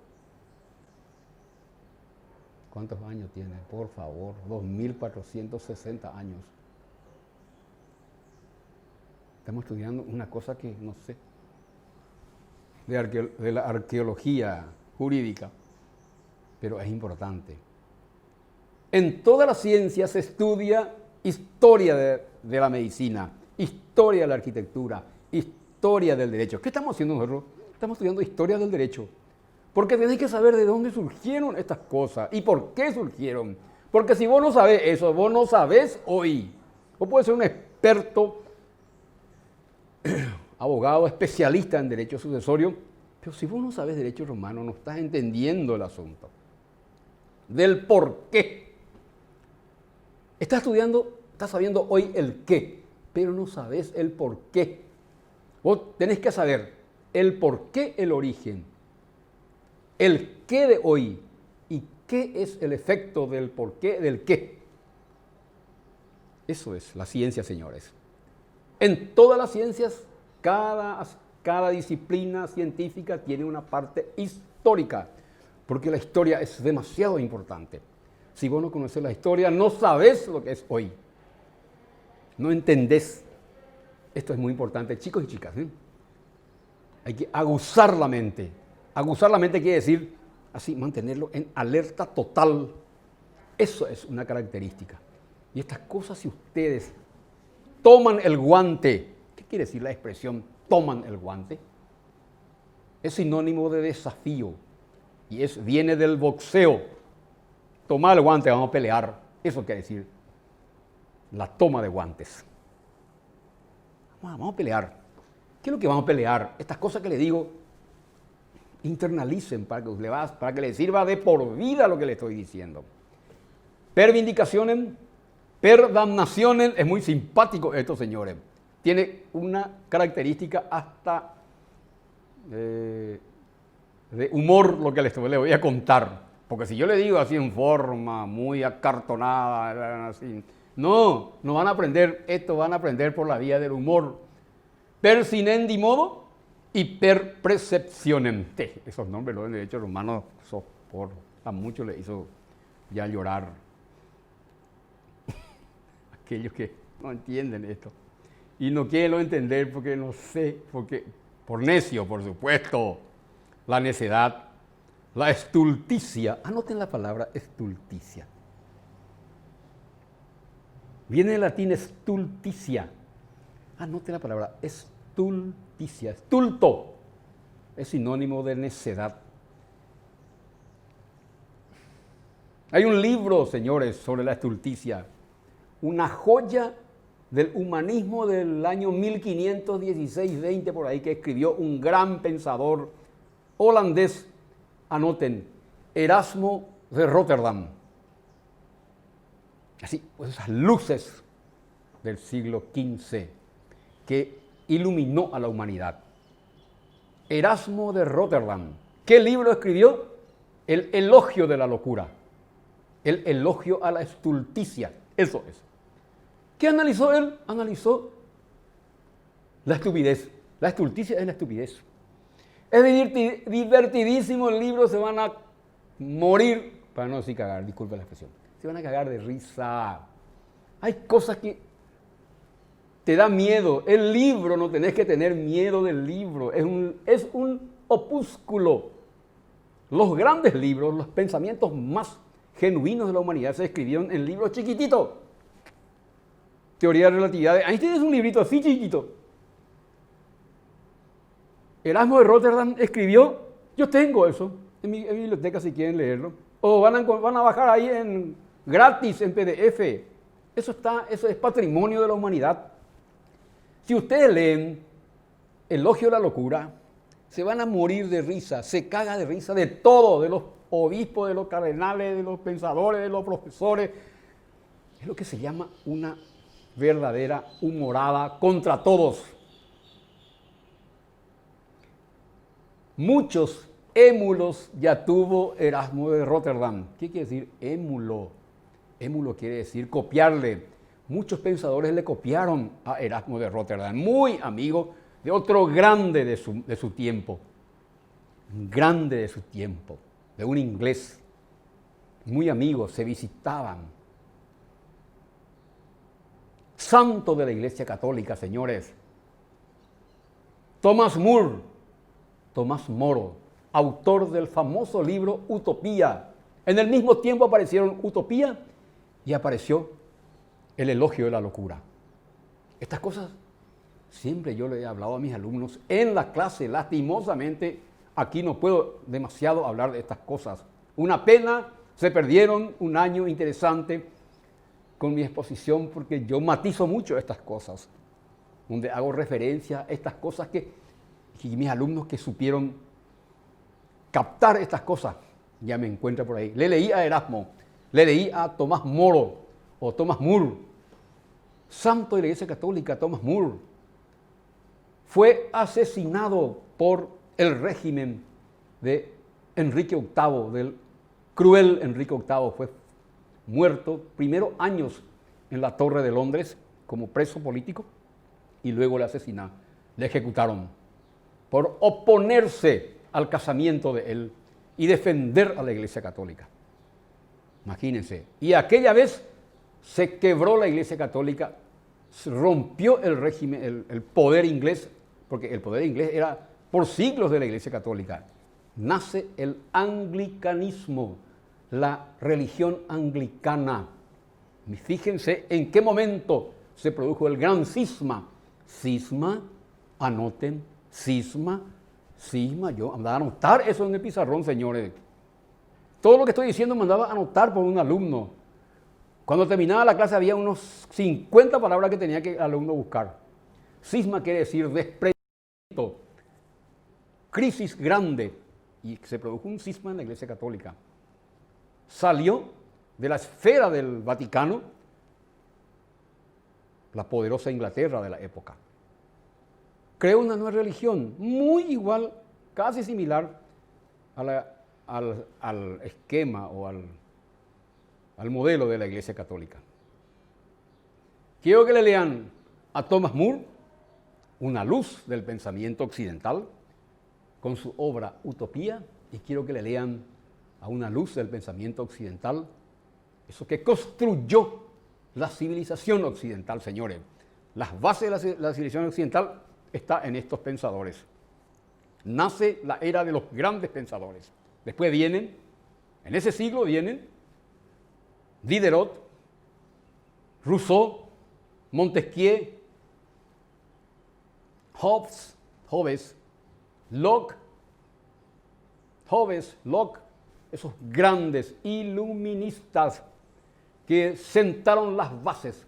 ¿Cuántos años tiene? Por favor, 2460 años. Estamos estudiando una cosa que no sé, de la arqueología jurídica, pero es importante. En toda la ciencia se estudia historia de la medicina, historia de la arquitectura, historia del derecho. ¿Qué estamos haciendo nosotros? Estamos estudiando historia del derecho. Porque tenéis que saber de dónde surgieron estas cosas y por qué surgieron. Porque si vos no sabés eso, vos no sabés hoy. Vos podés ser un experto, abogado, especialista en derecho sucesorio, pero si vos no sabés derecho romano, no estás entendiendo el asunto. Del por qué. Estás estudiando, estás sabiendo hoy el qué, pero no sabés el por qué. Vos tenés que saber el por qué, el origen, el qué de hoy y qué es el efecto del por qué, del qué. Eso es la ciencia, señores. En todas las ciencias, cada disciplina científica tiene una parte histórica, porque la historia es demasiado importante. Si vos no conoces la historia, no sabés lo que es hoy. No entendés. Esto es muy importante, chicos y chicas. Hay que aguzar la mente. Aguzar la mente quiere decir, así, mantenerlo en alerta total. Eso es una característica. Y estas cosas, si ustedes toman el guante, ¿qué quiere decir la expresión toman el guante? Es sinónimo de desafío y viene del boxeo. Tomar el guante, vamos a pelear. Eso quiere decir la toma de guantes. Vamos a pelear. ¿Qué es lo que vamos a pelear? Estas cosas que le digo, internalicen, para que les sirva de por vida lo que les estoy diciendo. Per vindicacionem, per damnacionem, es muy simpático esto, señores. Tiene una característica hasta de humor lo que les voy a contar. Porque si yo le digo así en forma muy acartonada, así, no van a aprender esto, van a aprender por la vía del humor. Per sinendi modo y per preceptionem. Esos nombres los derechos romanos, a muchos les hizo ya llorar. Aquellos que no entienden esto. Y no quieren entender porque no sé, porque por necio, por supuesto, la necedad, la estulticia. Anoten la palabra estulticia. Viene del latín estulticia. Anoten la palabra estulticia. Estulto es sinónimo de necedad. Hay un libro, señores, sobre la estulticia. Una joya del humanismo del año 1516-20 por ahí, que escribió un gran pensador holandés, anoten, Erasmo de Rotterdam. Así, pues esas luces del siglo XV que iluminó a la humanidad. Erasmo de Rotterdam. ¿Qué libro escribió? El elogio de la locura. El elogio a la estulticia. Eso es. ¿Qué analizó él? Analizó la estupidez. La estulticia es la estupidez. Es divertidísimo el libro, se van a morir, para no decir cagar, disculpe la expresión, se van a cagar de risa. Hay cosas que te da miedo. El libro, no tenés que tener miedo del libro, es un opúsculo. Los grandes libros, los pensamientos más genuinos de la humanidad se escribieron en libros chiquititos. Teoría de relatividad. Ahí tienes un librito así chiquito. Erasmo de Rotterdam escribió, yo tengo eso en mi biblioteca si quieren leerlo. O van a bajar ahí gratis en PDF. Eso es patrimonio de la humanidad. Si ustedes leen Elogio de la Locura, se van a morir de risa, se caga de risa de todo, de los obispos, de los cardenales, de los pensadores, de los profesores. Es lo que se llama una verdadera humorada contra todos. Muchos émulos ya tuvo Erasmo de Rotterdam. ¿Qué quiere decir émulo? Émulo quiere decir copiarle. Muchos pensadores le copiaron a Erasmo de Rotterdam, muy amigo de otro grande de su tiempo. Grande de su tiempo, de un inglés. Muy amigos, se visitaban. Santo de la Iglesia Católica, señores. Tomás Moro, autor del famoso libro Utopía. En el mismo tiempo aparecieron Utopía y apareció el Elogio de la Locura. Estas cosas siempre yo le he hablado a mis alumnos en la clase. Lastimosamente, aquí no puedo demasiado hablar de estas cosas. Una pena, se perdieron un año interesante con mi exposición porque yo matizo mucho estas cosas, donde hago referencia a estas cosas y mis alumnos que supieron captar estas cosas, ya me encuentro por ahí. Le leí a Erasmo, le leí a Tomás Moro o Tomás More, santo de la Iglesia Católica, Tomás More. Fue asesinado por el régimen de Enrique VIII, del cruel Enrique VIII. Fue muerto, primero años en la Torre de Londres como preso político y luego le asesinaron, le ejecutaron por oponerse al casamiento de él y defender a la Iglesia Católica. Imagínense. Y aquella vez se quebró la Iglesia Católica, se rompió el régimen, el poder inglés, porque el poder inglés era por siglos de la Iglesia Católica. Nace el anglicanismo, la religión anglicana. Fíjense en qué momento se produjo el gran cisma. Cisma, anoten, cisma, yo mandaba a anotar eso en el pizarrón, señores. Todo lo que estoy diciendo mandaba a anotar por un alumno. Cuando terminaba la clase había unos 50 palabras que tenía que el alumno buscar. Cisma quiere decir desprendimiento, crisis grande, y se produjo un cisma en la Iglesia Católica. Salió de la esfera del Vaticano la poderosa Inglaterra de la época. Creó una nueva religión, muy igual, casi similar al esquema o al modelo de la Iglesia Católica. Quiero que le lean a Thomas More, una luz del pensamiento occidental, con su obra Utopía, y quiero que le lean a una luz del pensamiento occidental, eso que construyó la civilización occidental, señores. Las bases de la civilización occidental están en estos pensadores. Nace la era de los grandes pensadores. Después vienen, en ese siglo vienen Diderot, Rousseau, Montesquieu, Hobbes, Locke, esos grandes iluministas que sentaron las bases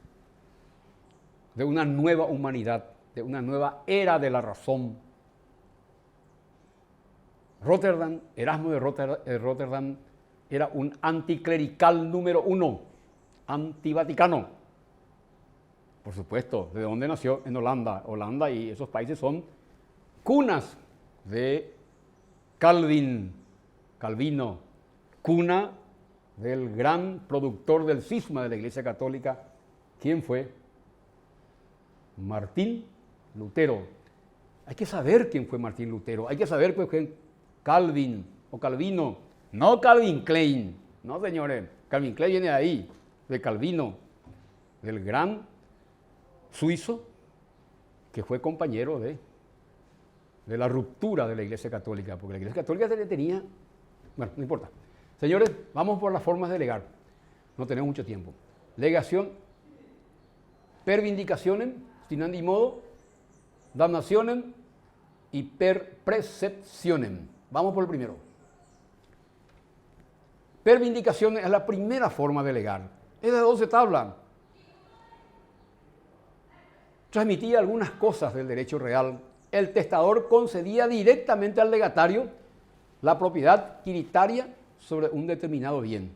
de una nueva humanidad, de una nueva era de la razón. Erasmo de Rotterdam era un anticlerical número 1, antivaticano. Por supuesto, ¿de dónde nació? En Holanda. Holanda y esos países son cunas de Calvino, cuna del gran productor del cisma de la Iglesia Católica. ¿Quién fue? Martín Lutero. Hay que saber quién fue Martín Lutero. Hay que saber quién fue Calvin o Calvino. No Calvin Klein. No, señores. Calvin Klein viene de ahí, de Calvino, del gran suizo que fue compañero de la ruptura de la Iglesia Católica, porque la Iglesia Católica tenía... Bueno, no importa. Señores, vamos por las formas de legar. No tenemos mucho tiempo. Legación, per vindicationem, stinandi modo, damnationem y per preceptionem. Vamos por el primero. Per vindicationem es la primera forma de legar. Es de 12 tablas. Transmitía algunas cosas del derecho real. El testador concedía directamente al legatario la propiedad quiritaria sobre un determinado bien.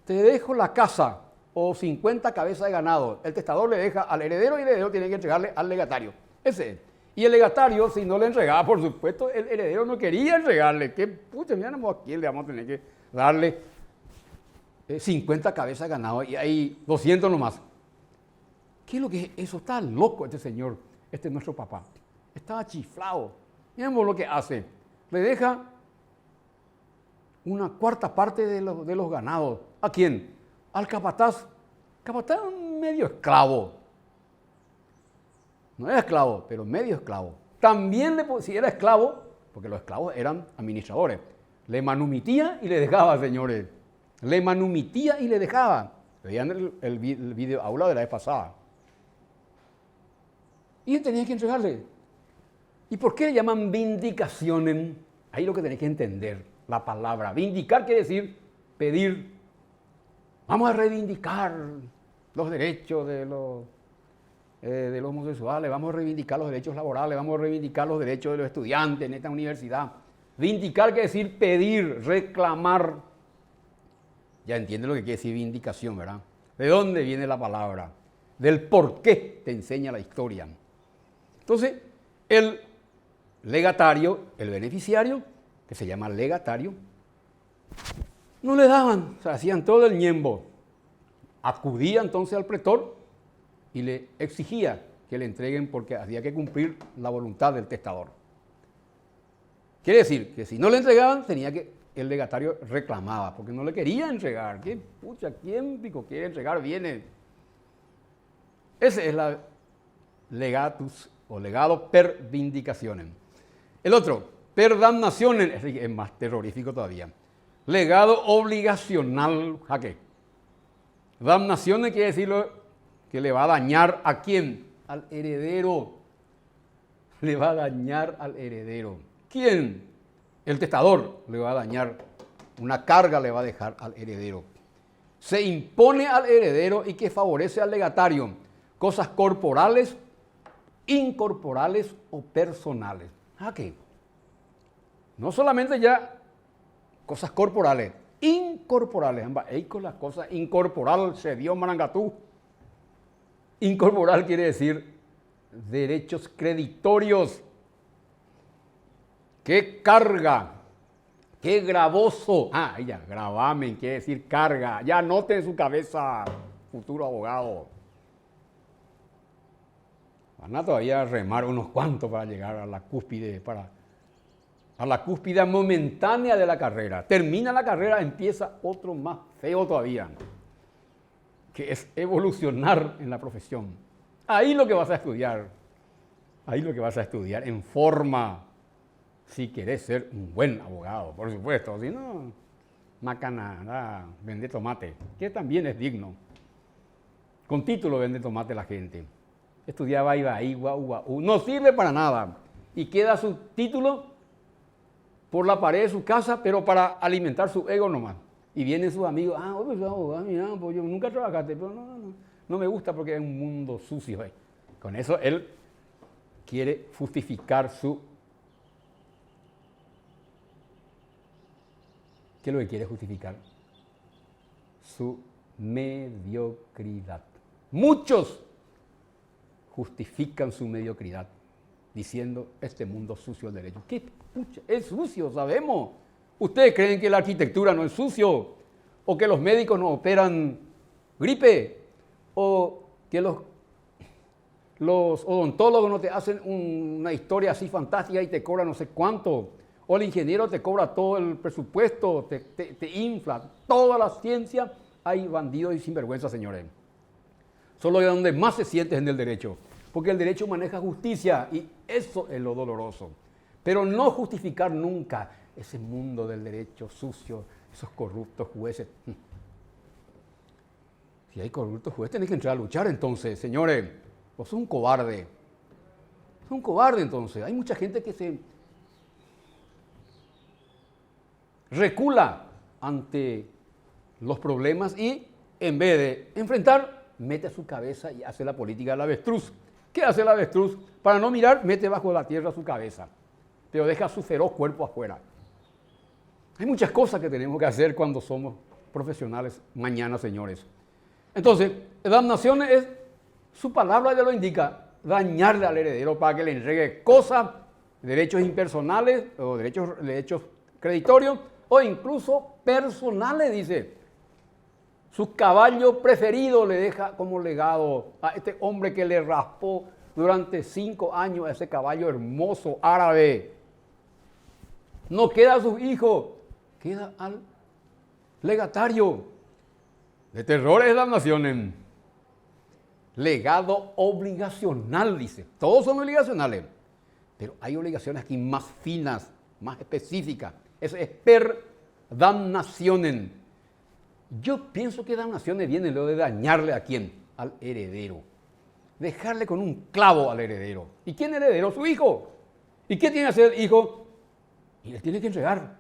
Te dejo la casa o 50 cabezas de ganado. El testador le deja al heredero y el heredero tiene que entregarle al legatario. Ese es. Y el legatario, si no le entregaba, por supuesto, el heredero no quería entregarle. ¿Qué pucha, mira, ¿a quién le vamos a tener que darle 50 cabezas de ganado y hay 200 nomás? ¿Qué es lo que es eso? Está loco este señor, este es nuestro papá. Estaba chiflado. Miremos lo que hace. Le deja una cuarta parte de los ganados. ¿A quién? Al capataz. Capataz medio esclavo. No era esclavo, pero medio esclavo. También, si era esclavo, porque los esclavos eran administradores, le manumitía y le dejaba, señores. Le manumitía y le dejaba. Veían el video aula de la vez pasada. Y él tenía que entregarle. ¿Y por qué le llaman vindicaciones? Ahí lo que tenés que entender, la palabra. Vindicar quiere decir pedir. Vamos a reivindicar los derechos de los homosexuales, vamos a reivindicar los derechos laborales, vamos a reivindicar los derechos de los estudiantes en esta universidad. Vindicar quiere decir pedir, reclamar. Ya entiende lo que quiere decir vindicación, ¿verdad? ¿De dónde viene la palabra? Del por qué te enseña la historia. Entonces, el legatario, el beneficiario, que se llama legatario, no le daban, o sea, hacían todo el ñembo. Acudía entonces al pretor y le exigía que le entreguen porque había que cumplir la voluntad del testador. Quiere decir que si no le entregaban, el legatario reclamaba, porque no le quería entregar. ¿Qué pucha? ¿Quién pico quiere entregar? Viene. Ese es la legatus o legado per vindicationem. El otro, per damnationem, es más terrorífico todavía. Legado obligacional, jaque. Damnaciones quiere decir que le va a dañar ¿a quién? Al heredero. Le va a dañar al heredero. ¿Quién? El testador le va a dañar. Una carga le va a dejar al heredero. Se impone al heredero y que favorece al legatario. Cosas corporales, incorporales o personales. ¿A qué? No solamente ya cosas corporales, incorporales. Con las cosas incorporal se dio Marangatú. Incorporal quiere decir derechos creditorios. ¡Qué carga! ¡Qué gravoso! Ya, gravamen quiere decir carga. Ya anote en su cabeza, futuro abogado. Van a todavía remar unos cuantos para llegar a la cúspide, a la cúspide momentánea de la carrera. Termina la carrera, empieza otro más feo todavía, que es evolucionar en la profesión. Ahí lo que vas a estudiar. Ahí lo que vas a estudiar en forma. Si querés ser un buen abogado, por supuesto. Si no, macana, vende tomate, que también es digno. Con título vende tomate la gente. Estudiaba ahí, guau. No sirve para nada. Y queda su título por la pared de su casa, pero para alimentar su ego nomás. Y vienen sus amigos, pues abogado, mira, pues yo nunca trabajaste, pero no me gusta porque es un mundo sucio. Con eso él quiere justificar su... ¿Qué es lo que quiere justificar? Su mediocridad. Muchos justifican su mediocridad diciendo este mundo sucio del derecho. ¿Qué? Es sucio, sabemos. ¿Ustedes creen que la arquitectura no es sucio? ¿O que los médicos no operan gripe? ¿O que los odontólogos no te hacen una historia así fantástica y te cobran no sé cuánto? O el ingeniero te cobra todo el presupuesto, te infla. Toda la ciencia hay bandidos y sinvergüenzas, señores. Solo es donde más se siente es en el derecho. Porque el derecho maneja justicia y eso es lo doloroso. Pero no justificar nunca ese mundo del derecho sucio, esos corruptos jueces. Si hay corruptos jueces, tenés que entrar a luchar entonces, señores. Vos sos un cobarde. Sos un cobarde entonces. Hay mucha gente que se recula ante los problemas y en vez de enfrentar, mete su cabeza y hace la política del avestruz. ¿Qué hace el avestruz? Para no mirar, mete bajo la tierra su cabeza, pero deja su feroz cuerpo afuera. Hay muchas cosas que tenemos que hacer cuando somos profesionales mañana, señores. Entonces, damnación es, su palabra ya lo indica, dañarle al heredero para que le entregue cosas, derechos impersonales o derechos creditorios o incluso personales, dice. Su caballo preferido le deja como legado a este hombre que le raspó durante 5 años a ese caballo hermoso árabe. No queda a sus hijos, queda al legatario. De terror es damnación. Legado obligacional, dice. Todos son obligacionales, pero hay obligaciones aquí más finas, más específicas. Eso es per damnationen. Yo pienso que damnaciones viene lo de dañarle a quién, al heredero. Dejarle con un clavo al heredero. ¿Y quién es el heredero? Su hijo. ¿Y qué tiene que hacer el hijo? Y le tiene que entregar.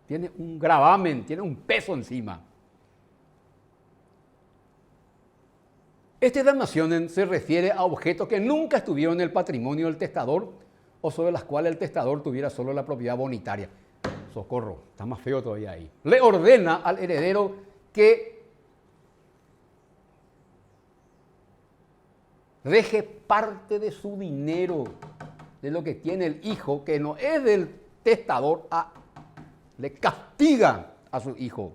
Tiene un gravamen, tiene un peso encima. Este damnaciones se refiere a objetos que nunca estuvieron en el patrimonio del testador o sobre las cuales el testador tuviera solo la propiedad bonitaria. Socorro, está más feo todavía ahí. Le ordena al heredero que deje parte de su dinero, de lo que tiene el hijo, que no es del testador, le castiga a su hijo.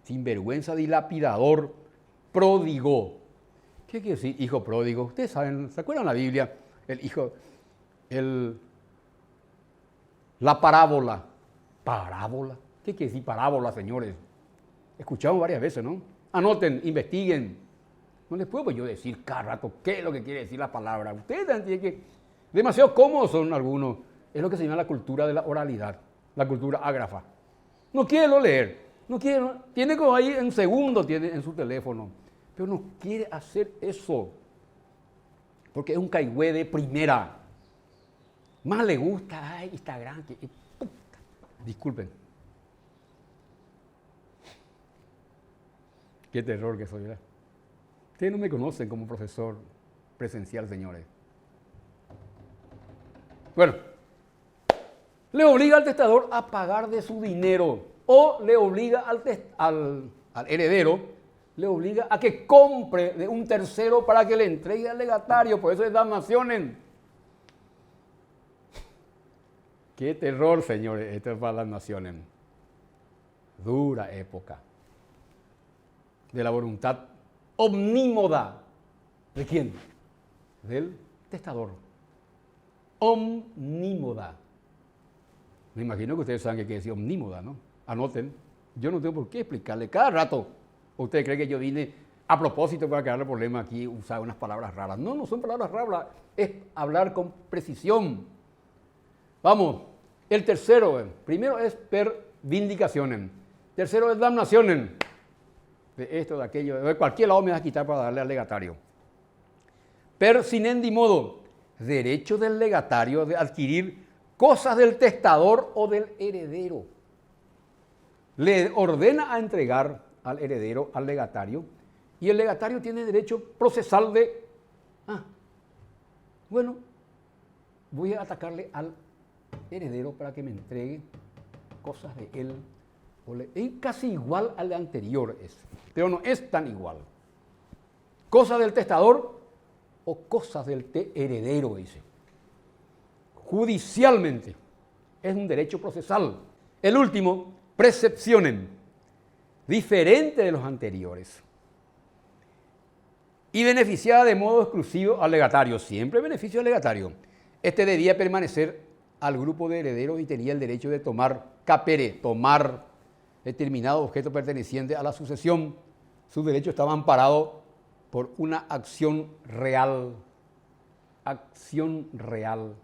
Sinvergüenza, dilapidador, pródigo. ¿Qué quiere decir hijo pródigo? Ustedes saben, ¿se acuerdan la Biblia? El hijo, la parábola. ¿Parábola? ¿Qué quiere decir parábola, señores? Escuchamos varias veces, ¿no? Anoten, investiguen. No les puedo yo decir cada rato qué es lo que quiere decir la palabra. Ustedes tienen que... Demasiado cómodos son algunos. Es lo que se llama la cultura de la oralidad, la cultura ágrafa. No quiere lo leer. No quiere, tiene como ahí en segundo, tiene en su teléfono. Pero no quiere hacer eso. Porque es un caigüe de primera. Más le gusta, Instagram. Disculpen. Qué terror que soy, ¿verdad? Ustedes no me conocen como profesor presencial, señores. Bueno, le obliga al testador a pagar de su dinero o le obliga al heredero, le obliga a que compre de un tercero para que le entregue al legatario. Por eso es damnaciones. Qué terror, señores, esto es para las naciones. Dura época de la voluntad omnímoda. ¿De quién? Del testador. Omnímoda. Me imagino que ustedes saben qué quiere decir omnímoda, ¿no? Anoten. Yo no tengo por qué explicarle cada rato. ¿Usted cree que yo vine a propósito para crearle problema aquí, usar unas palabras raras? No, no son palabras raras, es hablar con precisión. Vamos, el tercero, primero es per vindicacionem. Tercero es damnacionem. De esto, de aquello, de cualquier lado me vas a quitar para darle al legatario. Per sinendi modo, derecho del legatario de adquirir cosas del testador o del heredero. Le ordena a entregar al heredero, al legatario, y el legatario tiene derecho procesal de, bueno, voy a atacarle al heredero para que me entregue cosas de él. Es casi igual al anterior, pero no es tan igual. Cosas del testador o cosas del heredero, dice. Judicialmente, es un derecho procesal. El último, precepcionem, diferente de los anteriores. Y beneficiada de modo exclusivo al legatario, siempre beneficio al legatario. Este debía permanecer al grupo de herederos y tenía el derecho de tomar capere, tomar determinado objeto perteneciente a la sucesión. Su derecho estaba amparado por una acción real. Acción real.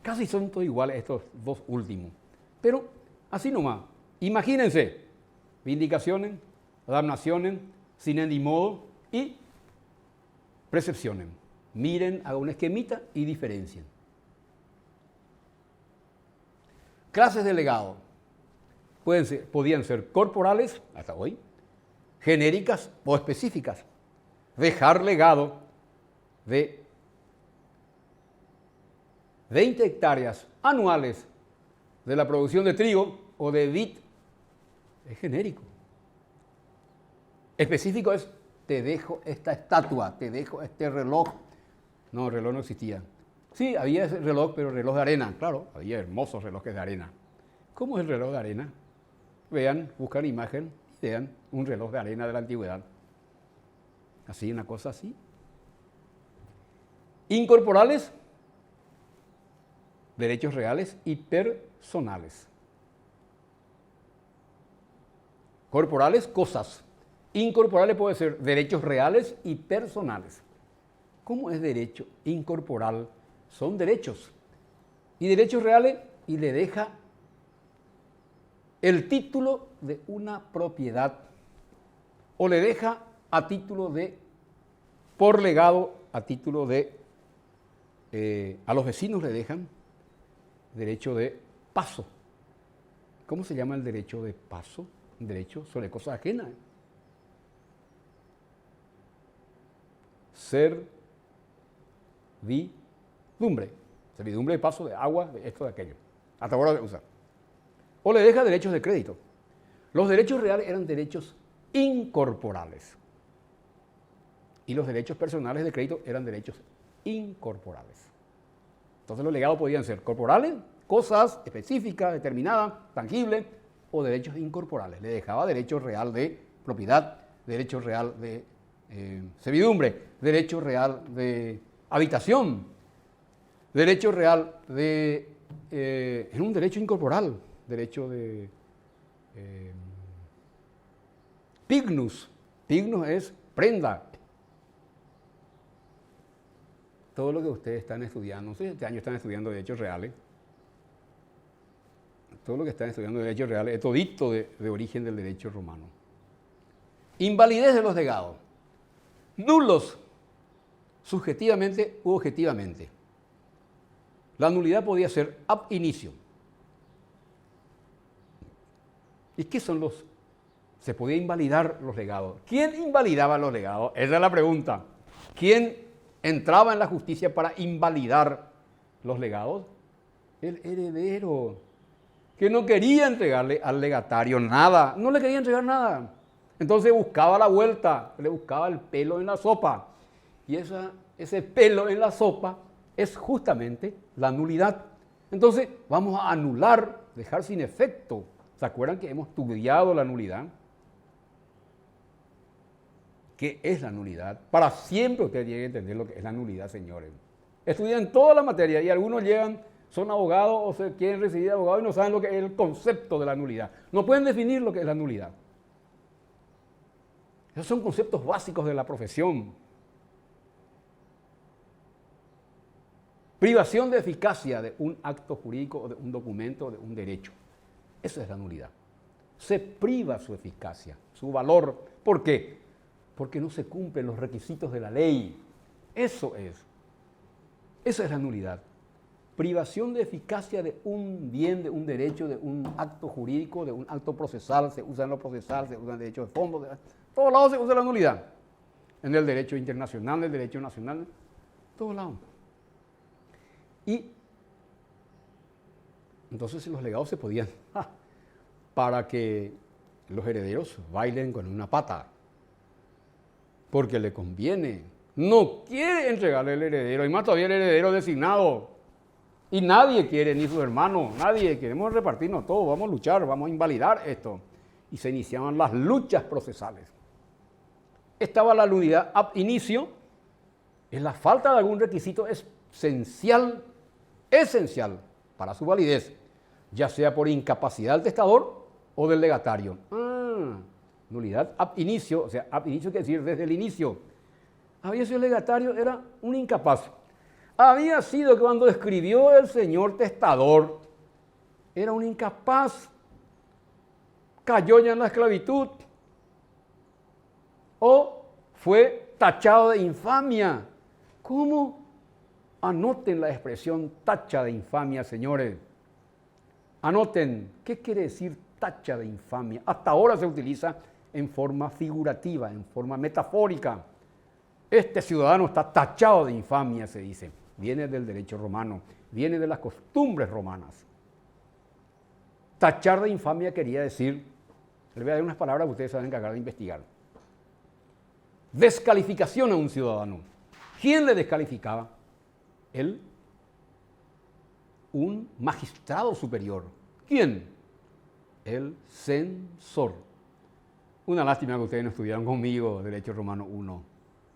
Casi son todos iguales estos dos últimos. Pero así nomás. Imagínense. Vindicaciones, damnaciones, sinendi modo y precepciones. Miren, hagan una esquemita y diferencien. Clases de legado. Podían ser corporales, hasta hoy, genéricas o específicas. Dejar legado de 20 hectáreas anuales de la producción de trigo o de vid es genérico. Específico es, te dejo esta estatua, te dejo este reloj. No, el reloj no existía. Sí, había ese reloj, pero reloj de arena. Claro, había hermosos relojes de arena. ¿Cómo es el reloj de arena? Vean, buscan imagen y vean un reloj de arena de la antigüedad. Así, una cosa así. Incorporales, derechos reales y personales. Corporales, cosas. Incorporales puede ser derechos reales y personales. ¿Cómo es derecho incorporal? Son derechos. Y derechos reales, y le deja el título de una propiedad o le deja a título de, por legado, a título de, a los vecinos le dejan derecho de paso. ¿Cómo se llama el derecho de paso? Un derecho sobre cosas ajenas. Servidumbre. Servidumbre de paso, de agua, de esto, de aquello. Hasta ahora de usar. O le deja derechos de crédito. Los derechos reales eran derechos incorporales. Y los derechos personales de crédito eran derechos incorporales. Entonces los legados podían ser corporales, cosas específicas, determinadas, tangibles, o derechos incorporales. Le dejaba derecho real de propiedad, derecho real de servidumbre, derecho real de habitación, derecho real de... es un derecho incorporal, derecho de... pignus. Pignus es prenda. Todo lo que ustedes están estudiando, no sé si este año están estudiando derechos reales, todo lo que están estudiando derechos reales es todito de origen del derecho romano. Invalidez de los legados. Nulos, subjetivamente u objetivamente. La nulidad podía ser ab inicio. ¿Y qué son los? Se podía invalidar los legados. ¿Quién invalidaba los legados? Esa es la pregunta. ¿Quién entraba en la justicia para invalidar los legados? el heredero, que no quería entregarle al legatario nada, no le quería entregar nada. Entonces buscaba la vuelta, le buscaba el pelo en la sopa. Y ese pelo en la sopa es justamente la nulidad. Entonces vamos a anular, dejar sin efecto. ¿Se acuerdan que hemos estudiado la nulidad? ¿Qué es la nulidad? Para siempre ustedes tienen que entender lo que es la nulidad, señores. Estudian toda la materia y algunos llegan, son abogados o se quieren recibir de abogado y no saben lo que es el concepto de la nulidad. No pueden definir lo que es la nulidad. Esos son conceptos básicos de la profesión. Privación de eficacia de un acto jurídico o de un documento o de un derecho. Eso es la nulidad. Se priva su eficacia, su valor. ¿Por qué? Porque no se cumplen los requisitos de la ley. Eso es. Esa es la nulidad. Privación de eficacia de un bien, de un derecho, de un acto jurídico, de un acto procesal. Se usa en lo procesal, se usa en el derecho de fondo. De todos lados se usa la nulidad. En el derecho internacional, en el derecho nacional, en todos lados. Y entonces los legados se podían, para que los herederos bailen con una pata, porque le conviene. No quiere entregarle el heredero, y más todavía el heredero designado. Y nadie quiere, ni sus hermanos, nadie. Queremos repartirnos todo, vamos a luchar, vamos a invalidar esto. Y se iniciaban las luchas procesales. Estaba la nulidad ab inicio, es la falta de algún requisito esencial para su validez, ya sea por incapacidad del testador o del legatario. Nulidad ab inicio, o sea, ab inicio quiere decir desde el inicio. Había sido el legatario, era un incapaz. Había sido que cuando escribió el señor testador, era un incapaz. Cayó ya en la esclavitud. O fue tachado de infamia. ¿Cómo? Anoten la expresión tacha de infamia, señores. Anoten, ¿qué quiere decir tacha de infamia? Hasta ahora se utiliza en forma figurativa, en forma metafórica. Este ciudadano está tachado de infamia, se dice. Viene del derecho romano, viene de las costumbres romanas. Tachar de infamia quería decir, les voy a dar unas palabras que ustedes se van a encargar de investigar. Descalificación a un ciudadano. ¿Quién le descalificaba? Él, un magistrado superior. ¿Quién? El censor. Una lástima que ustedes no estudiaron conmigo Derecho Romano 1.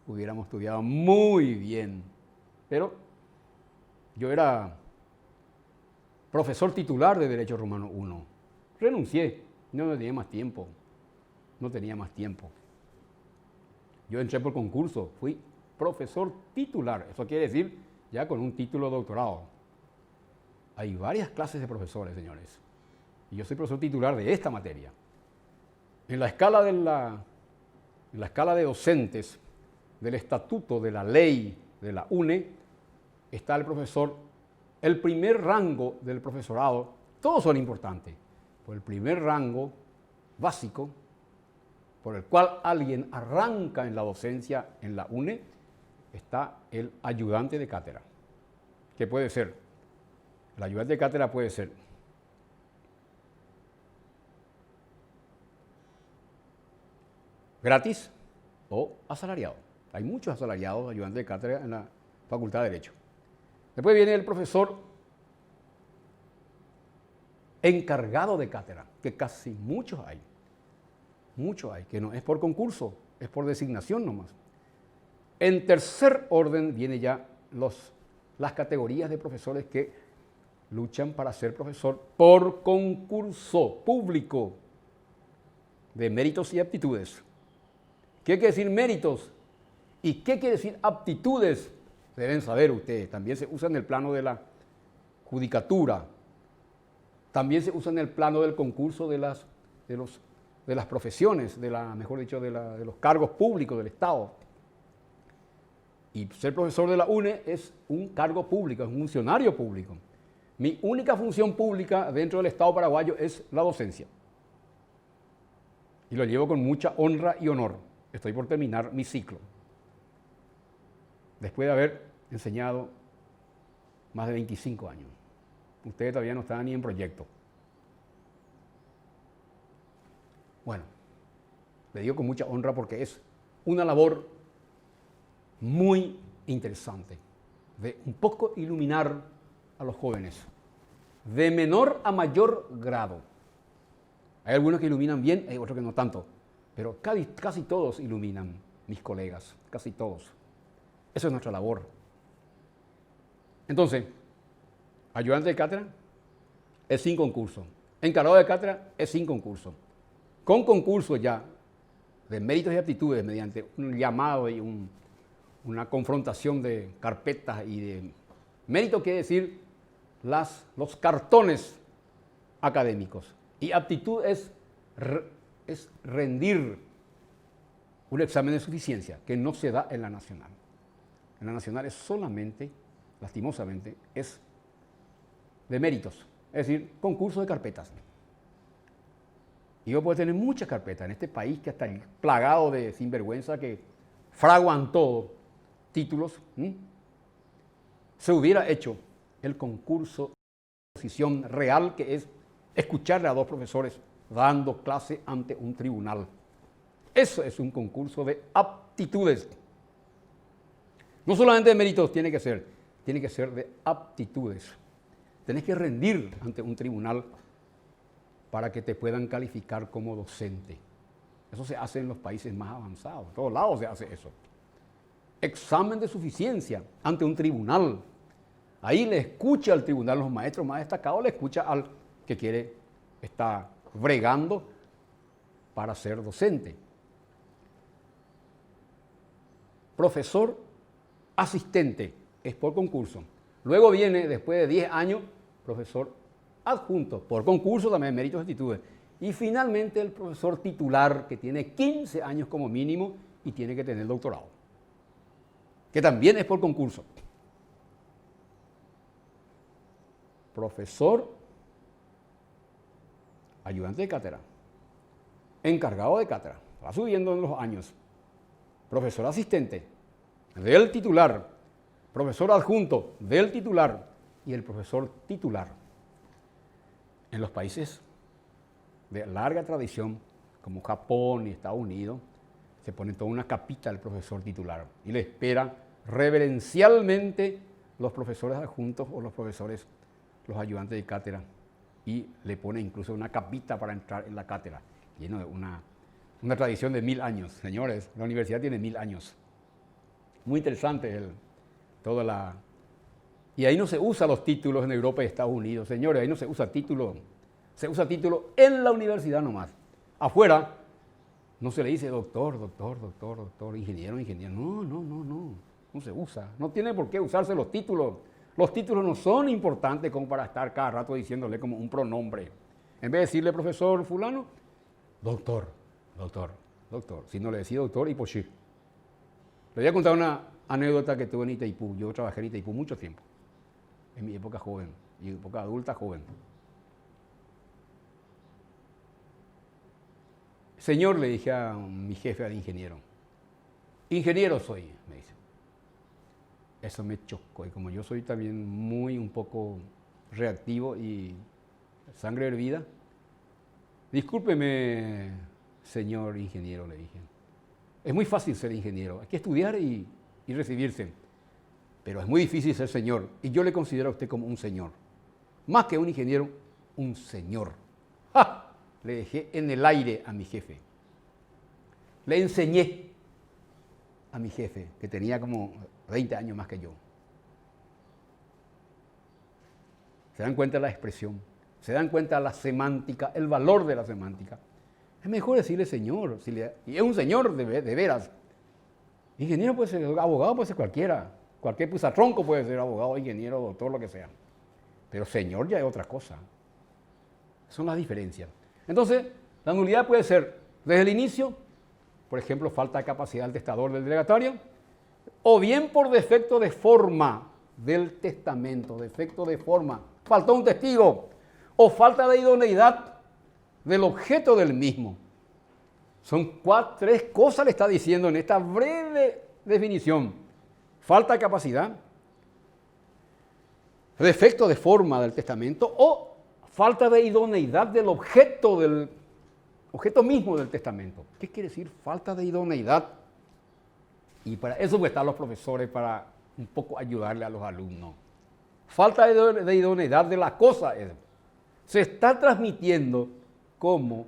Hubiéramos estudiado muy bien. Pero yo era profesor titular de Derecho Romano 1. Renuncié, no tenía más tiempo. No tenía más tiempo. Yo entré por concurso, fui profesor titular. Eso quiere decir ya con un título de doctorado. Hay varias clases de profesores, señores. Y yo soy profesor titular de esta materia. En la escala de docentes del estatuto de la ley de la UNE está el profesor, el primer rango del profesorado, todos son importantes, pero el primer rango básico por el cual alguien arranca en la docencia en la UNE está el ayudante de cátedra. ¿Qué puede ser? El ayudante de cátedra puede ser gratis o asalariado. Hay muchos asalariados, ayudantes de cátedra en la Facultad de Derecho. Después viene el profesor encargado de cátedra, que casi muchos hay. Muchos hay, que no es por concurso, es por designación nomás. En tercer orden viene ya las categorías de profesores que luchan para ser profesor por concurso público de méritos y aptitudes. ¿Qué quiere decir méritos? ¿Y qué quiere decir aptitudes? Deben saber ustedes, también se usa en el plano de la judicatura, también se usa en el plano del concurso de las profesiones, mejor dicho, de los cargos públicos del Estado. Y ser profesor de la UNE es un cargo público, es un funcionario público. Mi única función pública dentro del Estado paraguayo es la docencia. Y lo llevo con mucha honra y honor. Estoy por terminar mi ciclo. Después de haber enseñado más de 25 años. Ustedes todavía no están ni en proyecto. Bueno, le digo con mucha honra porque es una labor muy interesante de un poco iluminar a los jóvenes, de menor a mayor grado. Hay algunos que iluminan bien, hay otros que no tanto, pero casi todos iluminan, mis colegas, casi todos. Eso es nuestra labor. Entonces, ayudante de cátedra es sin concurso, encargado de cátedra es sin concurso. Con concurso ya de méritos y aptitudes mediante un llamado y una confrontación de carpetas y de mérito, quiere decir los cartones académicos. Y aptitud es rendir un examen de suficiencia que no se da en la nacional. En la nacional es solamente, lastimosamente, es de méritos, es decir, concurso de carpetas. Y yo puedo tener muchas carpetas en este país que está plagado de sinvergüenza que fraguan todo, títulos. Se hubiera hecho el concurso de posición real, que es escucharle a dos profesores dando clase ante un tribunal. Eso es un concurso de aptitudes. No solamente de méritos tiene que ser de aptitudes. Tenés que rendir ante un tribunal para que te puedan calificar como docente. Eso se hace en los países más avanzados, en todos lados se hace eso. Examen de suficiencia ante un tribunal. Ahí le escucha al tribunal, los maestros más destacados, le escucha al que está bregando para ser docente. Profesor asistente es por concurso. Luego viene, después de 10 años, profesor adjunto, por concurso también, méritos y aptitudes. Y finalmente el profesor titular, que tiene 15 años como mínimo y tiene que tener doctorado, que también es por concurso. Profesor ayudante de cátedra, encargado de cátedra, va subiendo en los años. Profesor asistente, del titular, profesor adjunto, del titular y el profesor titular. En los países de larga tradición, como Japón y Estados Unidos, se pone toda una capita al profesor titular y le espera reverencialmente los profesores adjuntos o los ayudantes de cátedra, y le pone incluso una capita para entrar en la cátedra, lleno de una tradición de 1000 años. Señores, la universidad tiene 1000 años. Muy interesante Y ahí no se usa los títulos en Europa y Estados Unidos. Señores, ahí no se usa título. Se usa título en la universidad nomás. Afuera no se le dice doctor, ingeniero. No se usa. No tiene por qué usarse los títulos. Los títulos no son importantes como para estar cada rato diciéndole como un pronombre. En vez de decirle profesor fulano, doctor. Si no le decía doctor, y pues sí. Le voy a contar una anécdota que tuve en Itaipú. Yo trabajé en Itaipú mucho tiempo, en mi época joven, y época adulta joven. Señor, le dije a mi jefe, al ingeniero. Ingeniero soy, me dice. Eso me chocó, y como yo soy también un poco reactivo y sangre hervida, discúlpeme, señor ingeniero, le dije. Es muy fácil ser ingeniero, hay que estudiar y recibirse, pero es muy difícil ser señor, y yo le considero a usted como un señor. Más que un ingeniero, un señor. ¡Ja! Le dejé en el aire a mi jefe. Le enseñé a mi jefe, que tenía como 20 años más que yo. ¿Se dan cuenta de la expresión? ¿Se dan cuenta de la semántica, el valor de la semántica? Es mejor decirle señor, y es un señor de veras. Ingeniero puede ser, abogado puede ser cualquiera. Cualquier pusatronco puede ser abogado, ingeniero, doctor, lo que sea. Pero señor ya es otra cosa. Son las diferencias. Entonces, la nulidad puede ser desde el inicio, por ejemplo, falta de capacidad del testador del delegatario, o bien por defecto de forma del testamento, defecto de forma, faltó un testigo, o falta de idoneidad del objeto del mismo. Son 3 cosas le está diciendo en esta breve definición. Falta de capacidad, defecto de forma del testamento o falta de idoneidad del objeto mismo del testamento. ¿Qué quiere decir falta de idoneidad? Y para eso están los profesores, para un poco ayudarle a los alumnos. Falta de idoneidad de la cosa. Se está transmitiendo como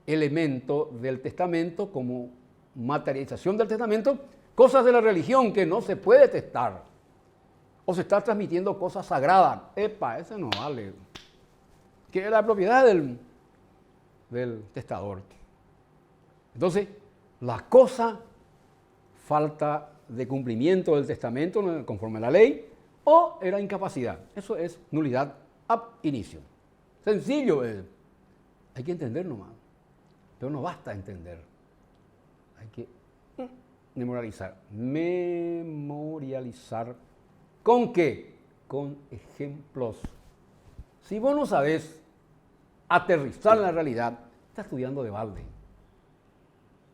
elemento del testamento, como materialización del testamento, cosas de la religión que no se puede testar. O se está transmitiendo cosas sagradas. Epa, eso no vale. Que es la propiedad del testador. Entonces, la cosa, falta de cumplimiento del testamento conforme a la ley, o era incapacidad. Eso es nulidad ab inicio. Sencillo es. Hay que entender nomás. Pero no basta entender. Hay que memorializar. Memorializar. ¿Con qué? Con ejemplos. Si vos no sabés aterrizar en la realidad, estás estudiando de balde.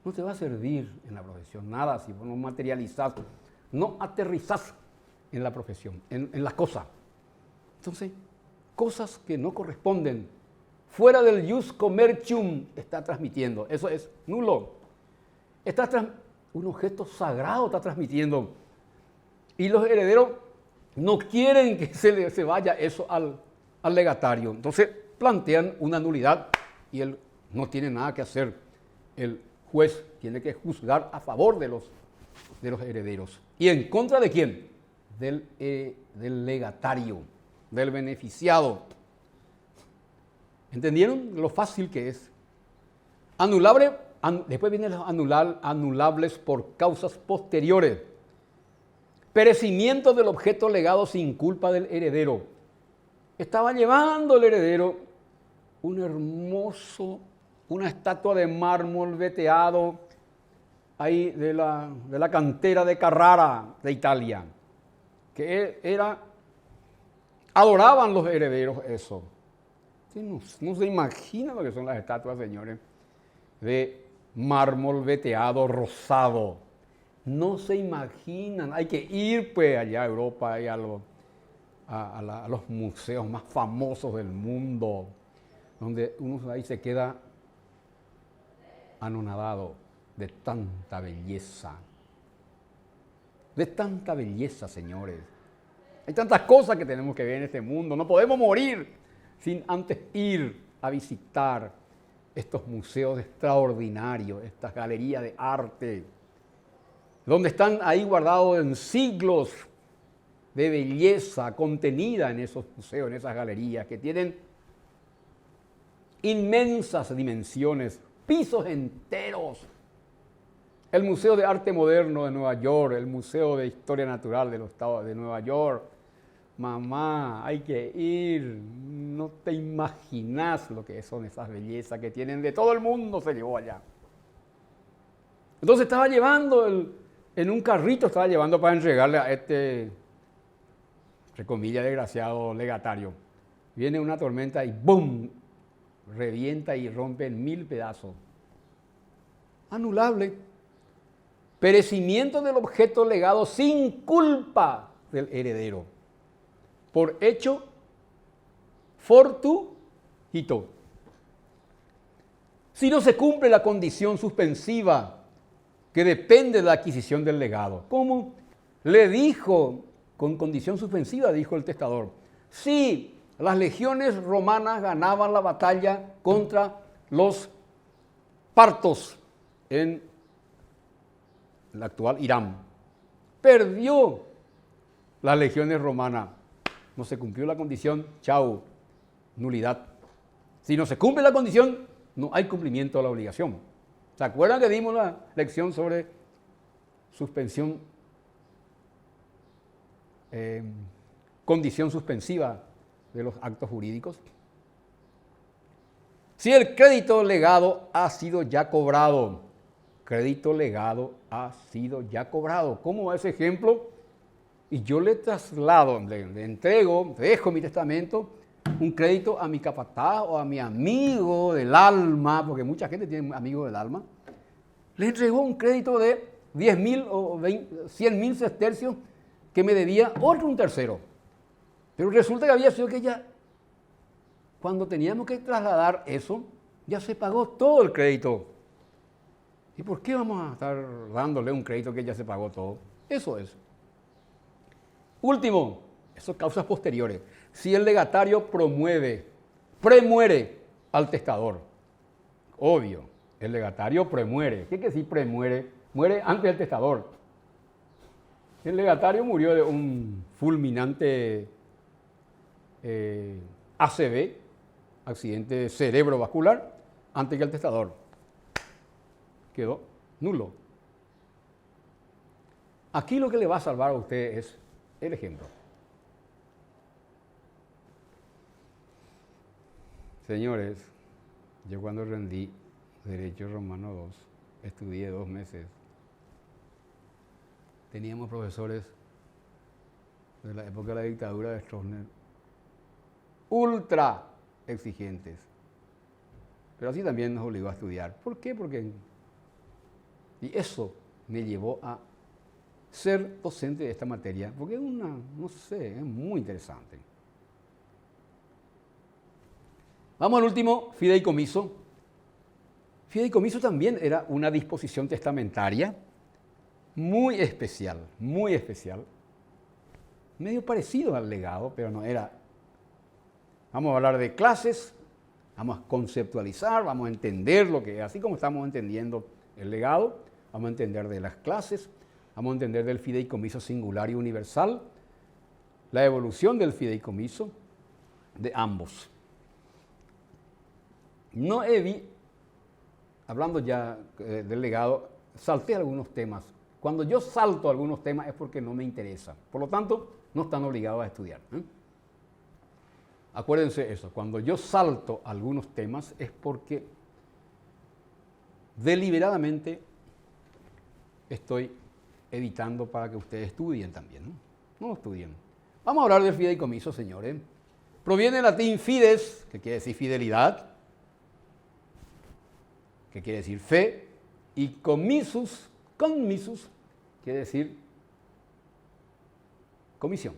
No te va a servir en la profesión nada si vos no materializás, no aterrizás en la profesión, en las cosas. Entonces, cosas que no corresponden, fuera del jus commercium, está transmitiendo. Eso es nulo. Un objeto sagrado está transmitiendo. Y los herederos no quieren que se vaya eso al legatario. Entonces, plantean una nulidad y él no tiene nada que hacer. El juez tiene que juzgar a favor de los herederos. ¿Y en contra de quién? Del legatario, del beneficiado. ¿Entendieron lo fácil que es? Anulable, después vienen los anulables por causas posteriores. Perecimiento del objeto legado sin culpa del heredero. Estaba llevando el heredero una estatua de mármol veteado ahí de la cantera de Carrara de Italia, que adoraban los herederos eso. No se imagina lo que son las estatuas, señores, de mármol veteado rosado. No se imaginan. Hay que ir pues allá a Europa y a los museos más famosos del mundo, donde uno ahí se queda anonadado de tanta belleza. De tanta belleza, señores. Hay tantas cosas que tenemos que ver en este mundo. No podemos morir sin antes ir a visitar estos museos extraordinarios, estas galerías de arte, donde están ahí guardados en siglos de belleza contenida en esos museos, en esas galerías, que tienen inmensas dimensiones, pisos enteros. El Museo de Arte Moderno de Nueva York, el Museo de Historia Natural del Estado de Nueva York. Mamá, hay que ir, no te imaginas lo que son esas bellezas que tienen de todo el mundo, se llevó allá. Entonces estaba llevando, en un carrito estaba llevando para entregarle a este, entre comillas, desgraciado legatario. Viene una tormenta y ¡bum! Revienta y rompe en 1000 pedazos. Anulable. Perecimiento del objeto legado sin culpa del heredero. Por hecho fortuito. Si no se cumple la condición suspensiva que depende de la adquisición del legado. ¿Cómo? Le dijo, con condición suspensiva, dijo el testador, si las legiones romanas ganaban la batalla contra los partos en el actual Irán, perdió las legiones romanas. No se cumplió la condición, chau, nulidad. Si no se cumple la condición, no hay cumplimiento de la obligación. ¿Se acuerdan que dimos la lección sobre suspensión, condición suspensiva de los actos jurídicos? Si el crédito legado ha sido ya cobrado, crédito legado ha sido ya cobrado. ¿Cómo va ese ejemplo? Y yo le traslado, le entrego, dejo mi testamento, un crédito a mi capataz o a mi amigo del alma, porque mucha gente tiene amigos del alma. Le entregó un crédito de 10.000 o 100.000 sestercios que me debía otro un tercero. Pero resulta que había sido que ya, cuando teníamos que trasladar eso, ya se pagó todo el crédito. ¿Y por qué vamos a estar dándole un crédito que ya se pagó todo? Eso es. Último, eso causas posteriores. Si el legatario premuere al testador, obvio, el legatario premuere. ¿Qué quiere decir premuere? Muere antes del testador. El legatario murió de un fulminante ACV, accidente cerebrovascular, antes que el testador. Quedó nulo. Aquí lo que le va a salvar a usted es el ejemplo. Señores, yo cuando rendí Derecho Romano 2, estudié 2 meses. Teníamos profesores de la época de la dictadura de Stroessner ultra exigentes. Pero así también nos obligó a estudiar. ¿Por qué? Y eso me llevó a ser docente de esta materia, porque es es muy interesante. Vamos al último, fideicomiso. Fideicomiso también era una disposición testamentaria muy especial, medio parecido al legado, pero no era. Vamos a hablar de clases, vamos a conceptualizar, vamos a entender lo que es, así como estamos entendiendo el legado, vamos a entender de las clases, vamos a entender del fideicomiso singular y universal, la evolución del fideicomiso de ambos. Hablando ya del legado, salté algunos temas. Cuando yo salto algunos temas es porque no me interesa. Por lo tanto, no están obligados a estudiar. Acuérdense eso, cuando yo salto algunos temas es porque deliberadamente estoy evitando para que ustedes estudien también, ¿no? No estudien. Vamos a hablar del fideicomiso, señores. Proviene del latín fides, que quiere decir fidelidad, que quiere decir fe, y commissus, quiere decir comisión.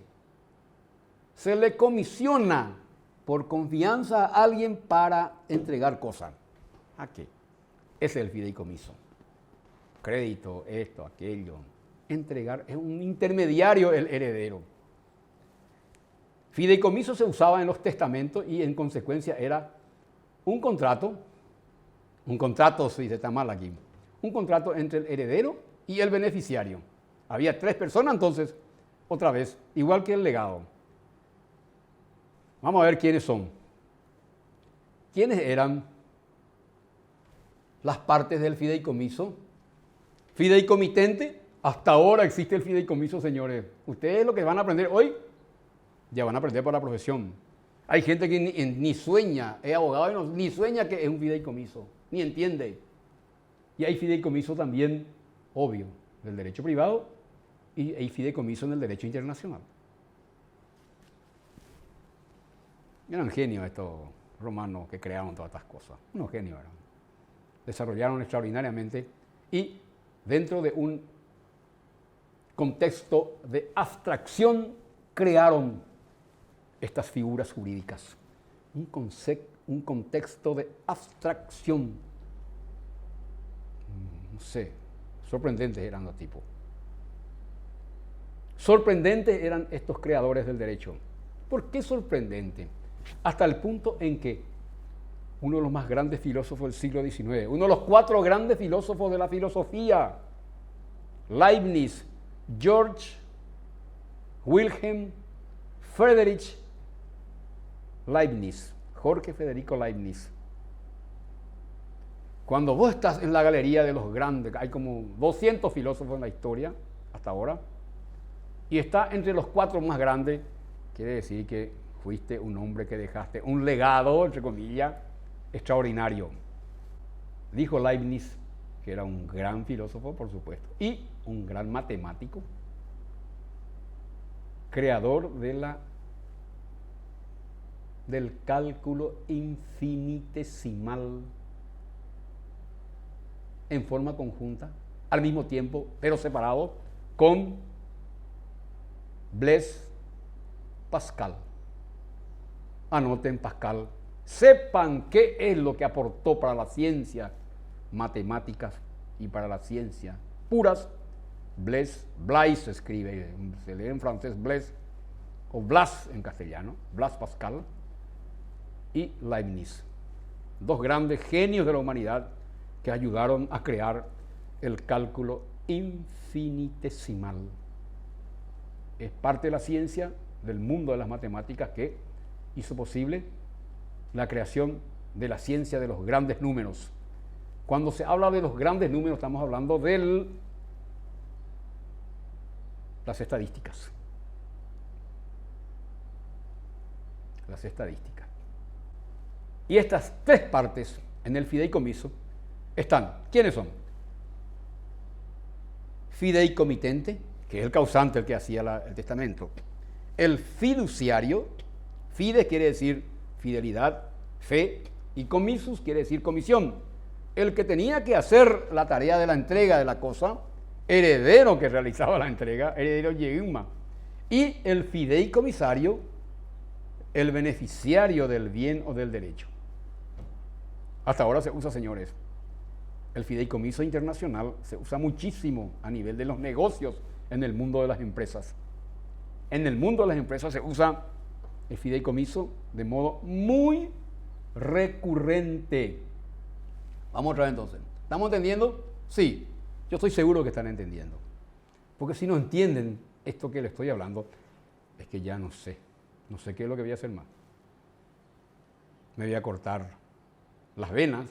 Se le comisiona por confianza a alguien para entregar cosas. ¿A qué? Ese es el fideicomiso. Crédito, esto, aquello. Entregar, es un intermediario el heredero. Fideicomiso se usaba en los testamentos y en consecuencia era un contrato si está mal aquí, un contrato entre el heredero y el beneficiario. Había 3 personas entonces, otra vez, igual que el legado. Vamos a ver quiénes son. ¿Quiénes eran las partes del fideicomiso? Fideicomitente, hasta ahora existe el fideicomiso, señores. Ustedes lo que van a aprender hoy, ya van a aprender por la profesión. Hay gente que ni sueña, es abogado y ni sueña que es un fideicomiso, ni entiende. Y hay fideicomiso también, obvio, del derecho privado y hay fideicomiso en el derecho internacional. Eran genios estos romanos que crearon todas estas cosas. Unos genios eran. Desarrollaron extraordinariamente y dentro de un contexto de abstracción crearon estas figuras jurídicas. Un contexto de abstracción. No sé, sorprendentes eran los tipos. Sorprendentes eran estos creadores del derecho. ¿Por qué sorprendente? Hasta el punto en que uno de los más grandes filósofos del siglo XIX, uno de los 4 grandes filósofos de la filosofía, Leibniz, George Wilhelm Friedrich Leibniz, Jorge Federico Leibniz. Cuando vos estás en la galería de los grandes, hay como 200 filósofos en la historia hasta ahora, y está entre los 4 más grandes, quiere decir que fuiste un hombre que dejaste un legado, entre comillas, extraordinario. Dijo Leibniz, que era un gran filósofo, por supuesto, y un gran matemático, creador del cálculo infinitesimal en forma conjunta, al mismo tiempo, pero separado, con Blaise Pascal. Anoten Pascal. Sepan qué es lo que aportó para la ciencia, matemáticas y para la ciencia puras. Blaise se escribe, se lee en francés Blaise, o Blas en castellano, Blas Pascal y Leibniz. Dos grandes genios de la humanidad que ayudaron a crear el cálculo infinitesimal. Es parte de la ciencia, del mundo de las matemáticas, que hizo posible la creación de la ciencia de los grandes números. Cuando se habla de los grandes números, estamos hablando de las estadísticas. Las estadísticas. Y estas tres partes en el fideicomiso están. ¿Quiénes son? Fideicomitente, que es el causante, el que hacía el testamento. El fiduciario, fide quiere decir fidelidad, fe, y comisus quiere decir comisión. El que tenía que hacer la tarea de la entrega de la cosa, heredero que realizaba la entrega, heredero yeuma. Y el fideicomisario, el beneficiario del bien o del derecho. Hasta ahora se usa, señores, el fideicomiso internacional se usa muchísimo a nivel de los negocios en el mundo de las empresas. En el mundo de las empresas se usa el fideicomiso de modo muy recurrente. Vamos otra vez entonces. ¿Estamos entendiendo? Sí, yo estoy seguro que están entendiendo. Porque si no entienden esto que les estoy hablando, es que ya no sé qué es lo que voy a hacer más. Me voy a cortar las venas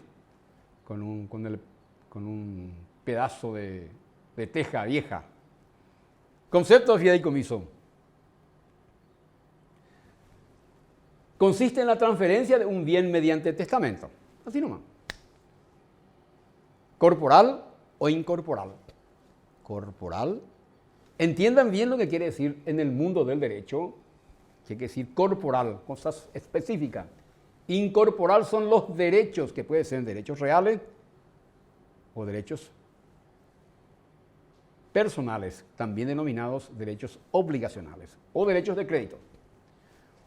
con un pedazo de teja vieja. Concepto de fideicomiso. Consiste en la transferencia de un bien mediante testamento. Así nomás. Corporal o incorporal. Corporal. Entiendan bien lo que quiere decir en el mundo del derecho. Quiere decir corporal, cosas específicas. Incorporal son los derechos, que pueden ser derechos reales o derechos personales, también denominados derechos obligacionales o derechos de crédito.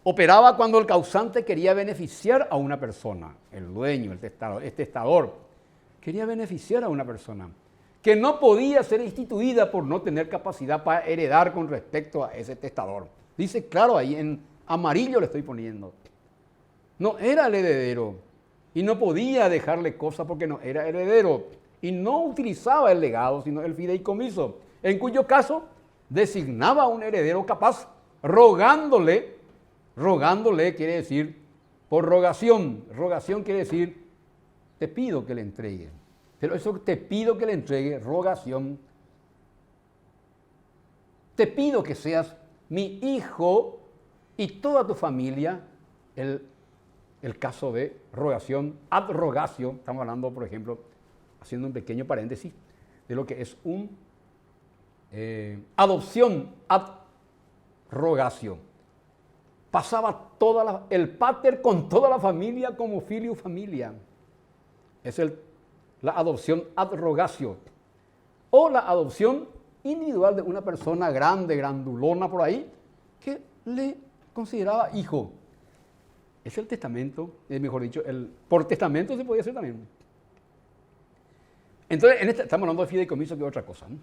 Operaba cuando el causante quería beneficiar a una persona, el dueño, el testador, quería beneficiar a una persona que no podía ser instituida por no tener capacidad para heredar con respecto a ese testador. Dice claro ahí, en amarillo le estoy poniendo. No era el heredero y no podía dejarle cosas porque no era heredero y no utilizaba el legado, sino el fideicomiso, en cuyo caso designaba a un heredero capaz, rogándole quiere decir por rogación. Rogación quiere decir te pido que le entregue. Pero eso te pido que le entregue, rogación. Te pido que seas mi hijo y toda tu familia. El caso de rogación, ad rogatio, estamos hablando, por ejemplo, haciendo un pequeño paréntesis, de lo que es adopción ad rogatio. Pasaba el pater con toda la familia como filio familia. Es la adopción ad rogatio. O la adopción individual de una persona grande, grandulona por ahí, que le consideraba hijo. Es el testamento, mejor dicho, por testamento se podía hacer también. Entonces, estamos hablando de fideicomiso, que es otra cosa, ¿no?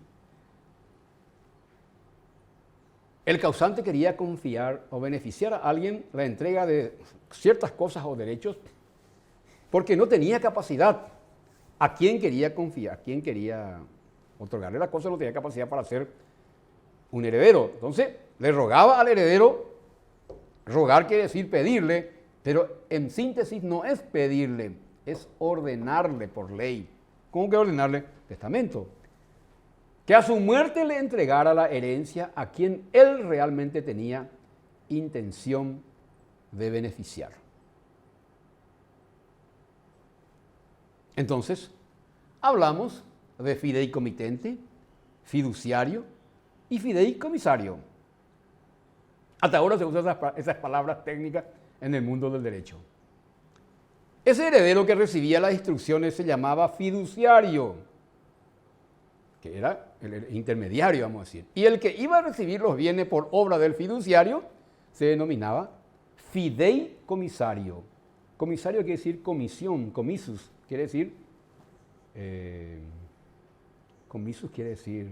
El causante quería confiar o beneficiar a alguien la entrega de ciertas cosas o derechos porque no tenía capacidad. ¿A quién quería confiar? ¿A quién quería otorgarle la cosa? No tenía capacidad para ser un heredero. Entonces, le rogaba al heredero. Rogar quiere decir pedirle, pero en síntesis no es pedirle, es ordenarle por ley. ¿Cómo que ordenarle? Testamento. Que a su muerte le entregara la herencia a quien él realmente tenía intención de beneficiar. Entonces, hablamos de fideicomitente, fiduciario y fideicomisario. Hasta ahora se usan esas palabras técnicas en el mundo del derecho. Ese heredero que recibía las instrucciones se llamaba fiduciario, que era el intermediario, vamos a decir. Y el que iba a recibir los bienes por obra del fiduciario se denominaba fideicomisario. Comisario quiere decir comisión, comisus quiere decir, comisus quiere decir,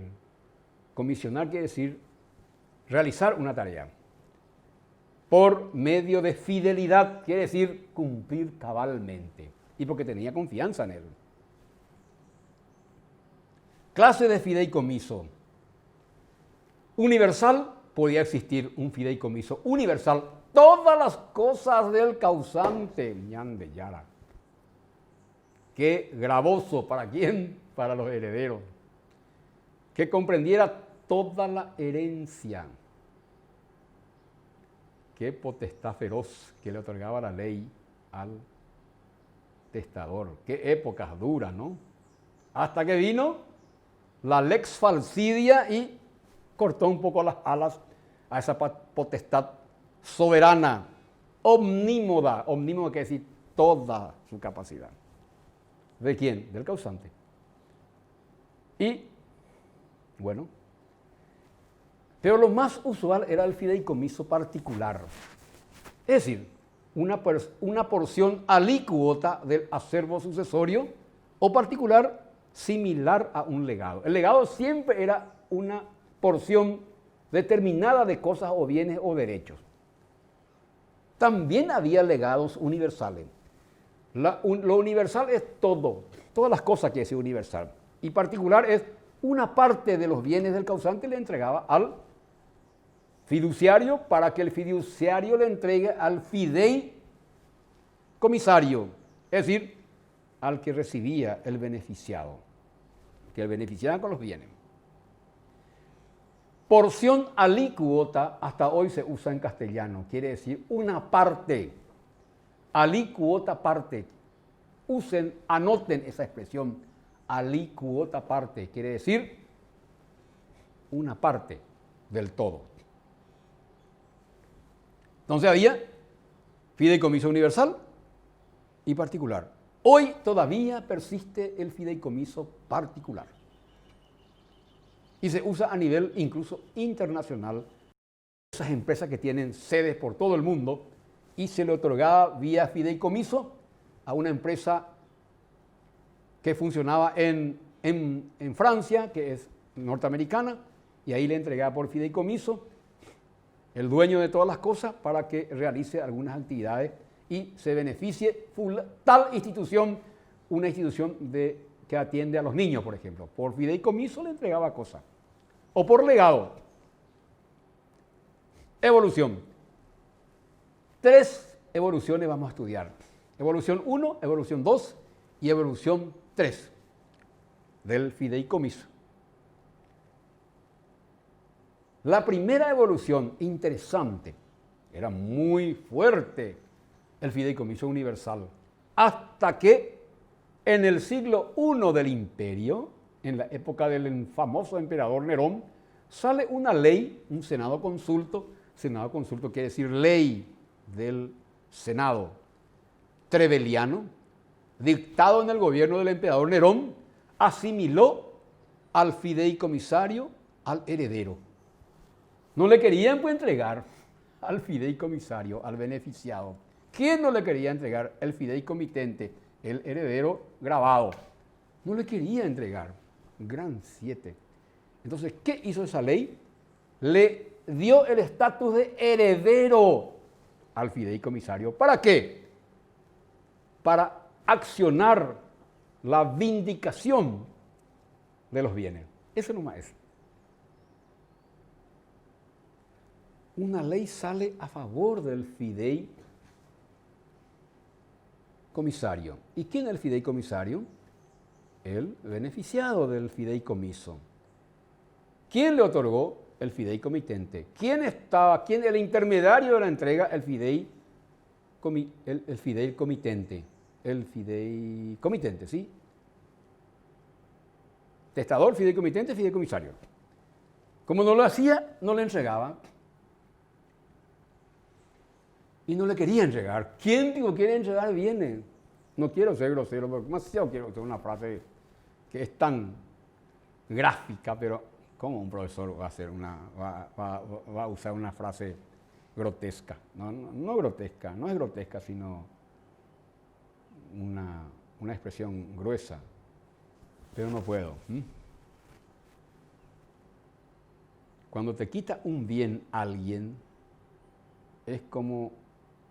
comisionar quiere decir realizar una tarea. Por medio de fidelidad quiere decir cumplir cabalmente y porque tenía confianza en él. Clase de fideicomiso. Universal, podía existir un fideicomiso universal. Todas las cosas del causante, ñande yara. Qué gravoso, ¿para quién? Para los herederos. Que comprendiera toda la herencia. Qué potestad feroz que le otorgaba la ley al testador. Qué épocas duras, ¿no? Hasta que vino la lex falcidia y cortó un poco las alas a esa potestad soberana, omnímoda. Omnímoda quiere decir toda su capacidad. ¿De quién? Del causante. Y, bueno, pero lo más usual era el fideicomiso particular. Es decir, una porción alícuota del acervo sucesorio o particular similar a un legado. El legado siempre era una porción determinada de cosas o bienes o derechos. También había legados universales. Lo universal es todo, todas las cosas que es universal. Y particular es una parte de los bienes del causante le entregaba al fiduciario para que el fiduciario le entregue al fideicomisario, es decir, al que recibía el beneficiado, que el beneficiaba con los bienes. Porción alícuota hasta hoy se usa en castellano, quiere decir una parte. Alícuota parte. Usen, anoten esa expresión. Alícuota parte quiere decir una parte del todo. Entonces había fideicomiso universal y particular. Hoy todavía persiste el fideicomiso particular. Y se usa a nivel incluso internacional. Esas empresas que tienen sedes por todo el mundo y se le otorgaba vía fideicomiso a una empresa que funcionaba en Francia, que es norteamericana, y ahí le entregaba por fideicomiso el dueño de todas las cosas para que realice algunas actividades y se beneficie tal institución, una institución que atiende a los niños, por ejemplo. Por fideicomiso le entregaba cosas. O por legado. Evolución. 3 evoluciones vamos a estudiar. Evolución 1, evolución 2 y evolución 3 del fideicomiso. La primera evolución interesante, era muy fuerte el fideicomiso universal, hasta que en el siglo I del imperio, en la época del famoso emperador Nerón, sale una ley, un senado consulto quiere decir ley del senado trebeliano, dictado en el gobierno del emperador Nerón, asimiló al fideicomisario al heredero. No le querían pues entregar al fideicomisario, al beneficiado. ¿Quién no le quería entregar? El fideicomitente, el heredero grabado. No le quería entregar. Gran 7. Entonces, ¿qué hizo esa ley? Le dio el estatus de heredero al fideicomisario. ¿Para qué? Para accionar la vindicación de los bienes. Eso nomás es. Una ley sale a favor del fideicomisario. ¿Y quién es el fideicomisario? El beneficiado del fideicomiso. ¿Quién le otorgó? El fideicomitente. ¿Quién el intermediario de la entrega? El fideicomitente. El fideicomitente, ¿sí? Testador, fideicomitente, fideicomisario. Como no lo hacía, no le entregaba. Y no le quería entregar. ¿Quién quiere entregar bienes? No quiero ser grosero, pero demasiado quiero usar una frase que es tan gráfica, pero ¿cómo un profesor va a usar una frase grotesca. No grotesca, no es grotesca, sino una expresión gruesa. Pero no puedo. Cuando te quita un bien alguien, es como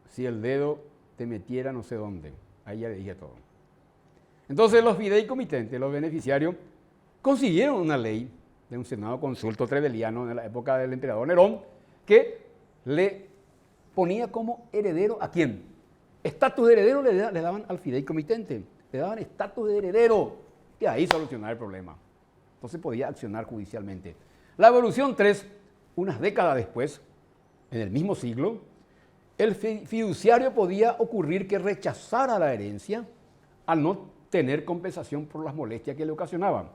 si el dedo te metiera no sé dónde. Ahí ya le dije todo. Entonces los fideicomitentes, los beneficiarios, consiguieron una ley de un senado consulto trebeliano en la época del emperador Nerón que le ponía como heredero ¿a quién? Estatus de heredero le daban al fideicomitente, le daban estatus de heredero y ahí solucionar el problema. Entonces podía accionar judicialmente. La evolución 3, unas décadas después, en el mismo siglo, el fiduciario podía ocurrir que rechazara la herencia al no tener compensación por las molestias que le ocasionaban.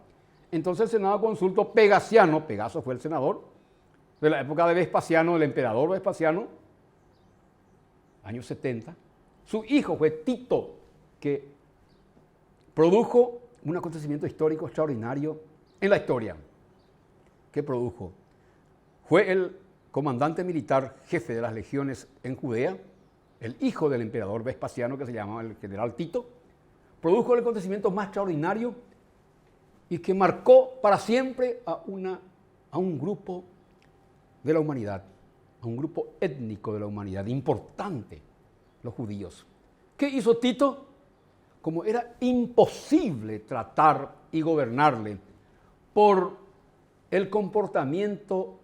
Entonces el Senado Consulto Pegasiano, Pegaso fue el senador, de la época de Vespasiano, el emperador Vespasiano, años 70, su hijo fue Tito, que produjo un acontecimiento histórico extraordinario en la historia. ¿Qué produjo? Fue el comandante militar jefe de las legiones en Judea, el hijo del emperador Vespasiano, que se llamaba el general Tito, produjo el acontecimiento más extraordinario y que marcó para siempre a un grupo de la humanidad, a un grupo étnico de la humanidad importante, los judíos. ¿Qué hizo Tito? Como era imposible tratar y gobernarle por el comportamiento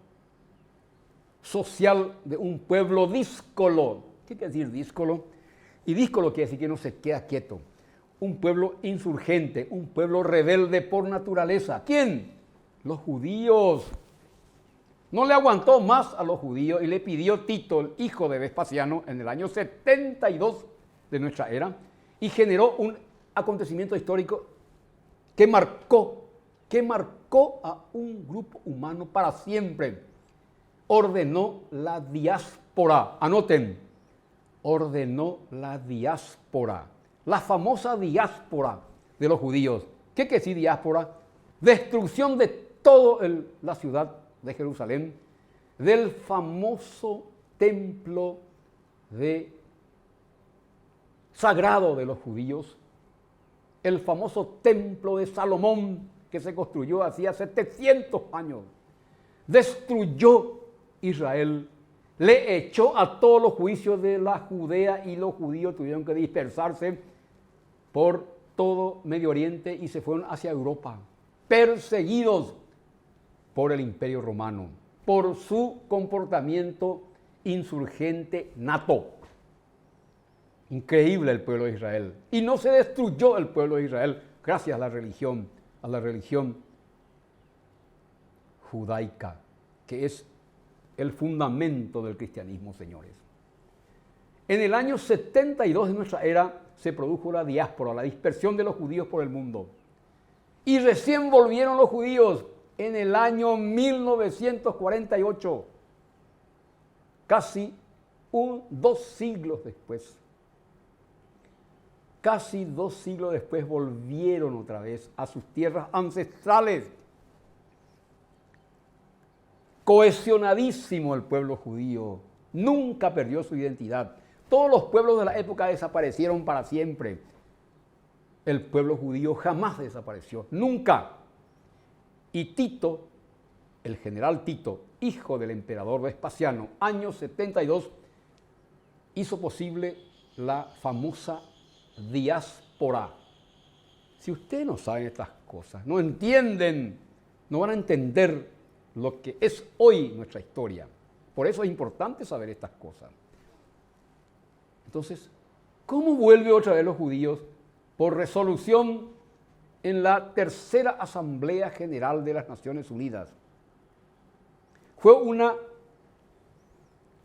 social de un pueblo díscolo. ¿Qué quiere decir díscolo? Y díscolo quiere decir que no se queda quieto. Un pueblo insurgente, un pueblo rebelde por naturaleza. ¿Quién? Los judíos. No le aguantó más a los judíos y le pidió Tito, el hijo de Vespasiano, en el año 72 de nuestra era, y generó un acontecimiento histórico que marcó a un grupo humano para siempre. Ordenó la diáspora. Anoten, ordenó la diáspora. La famosa diáspora de los judíos. ¿Qué quiere decir diáspora? Destrucción de toda la ciudad de Jerusalén, del famoso templo sagrado de los judíos, el famoso templo de Salomón que se construyó hacía 700 años. Destruyó Israel, le echó a todos los juicios de la Judea y los judíos tuvieron que dispersarse por todo Medio Oriente y se fueron hacia Europa, perseguidos por el Imperio Romano, por su comportamiento insurgente nato. Increíble el pueblo de Israel. Y no se destruyó el pueblo de Israel gracias a la religión judaica, que es el fundamento del cristianismo, señores. En el año 72 de nuestra era se produjo la diáspora, la dispersión de los judíos por el mundo. Y recién volvieron los judíos en el año 1948, casi 2 siglos después. Casi 2 siglos después volvieron otra vez a sus tierras ancestrales. Cohesionadísimo el pueblo judío, nunca perdió su identidad. Todos los pueblos de la época desaparecieron para siempre. El pueblo judío jamás desapareció, nunca. Y Tito, el general Tito, hijo del emperador Vespasiano, año 72, hizo posible la famosa diáspora. Si ustedes no saben estas cosas, no entienden, no van a entender lo que es hoy nuestra historia. Por eso es importante saber estas cosas. Entonces, ¿cómo vuelve otra vez los judíos? Por resolución en la tercera Asamblea General de las Naciones Unidas. Fue una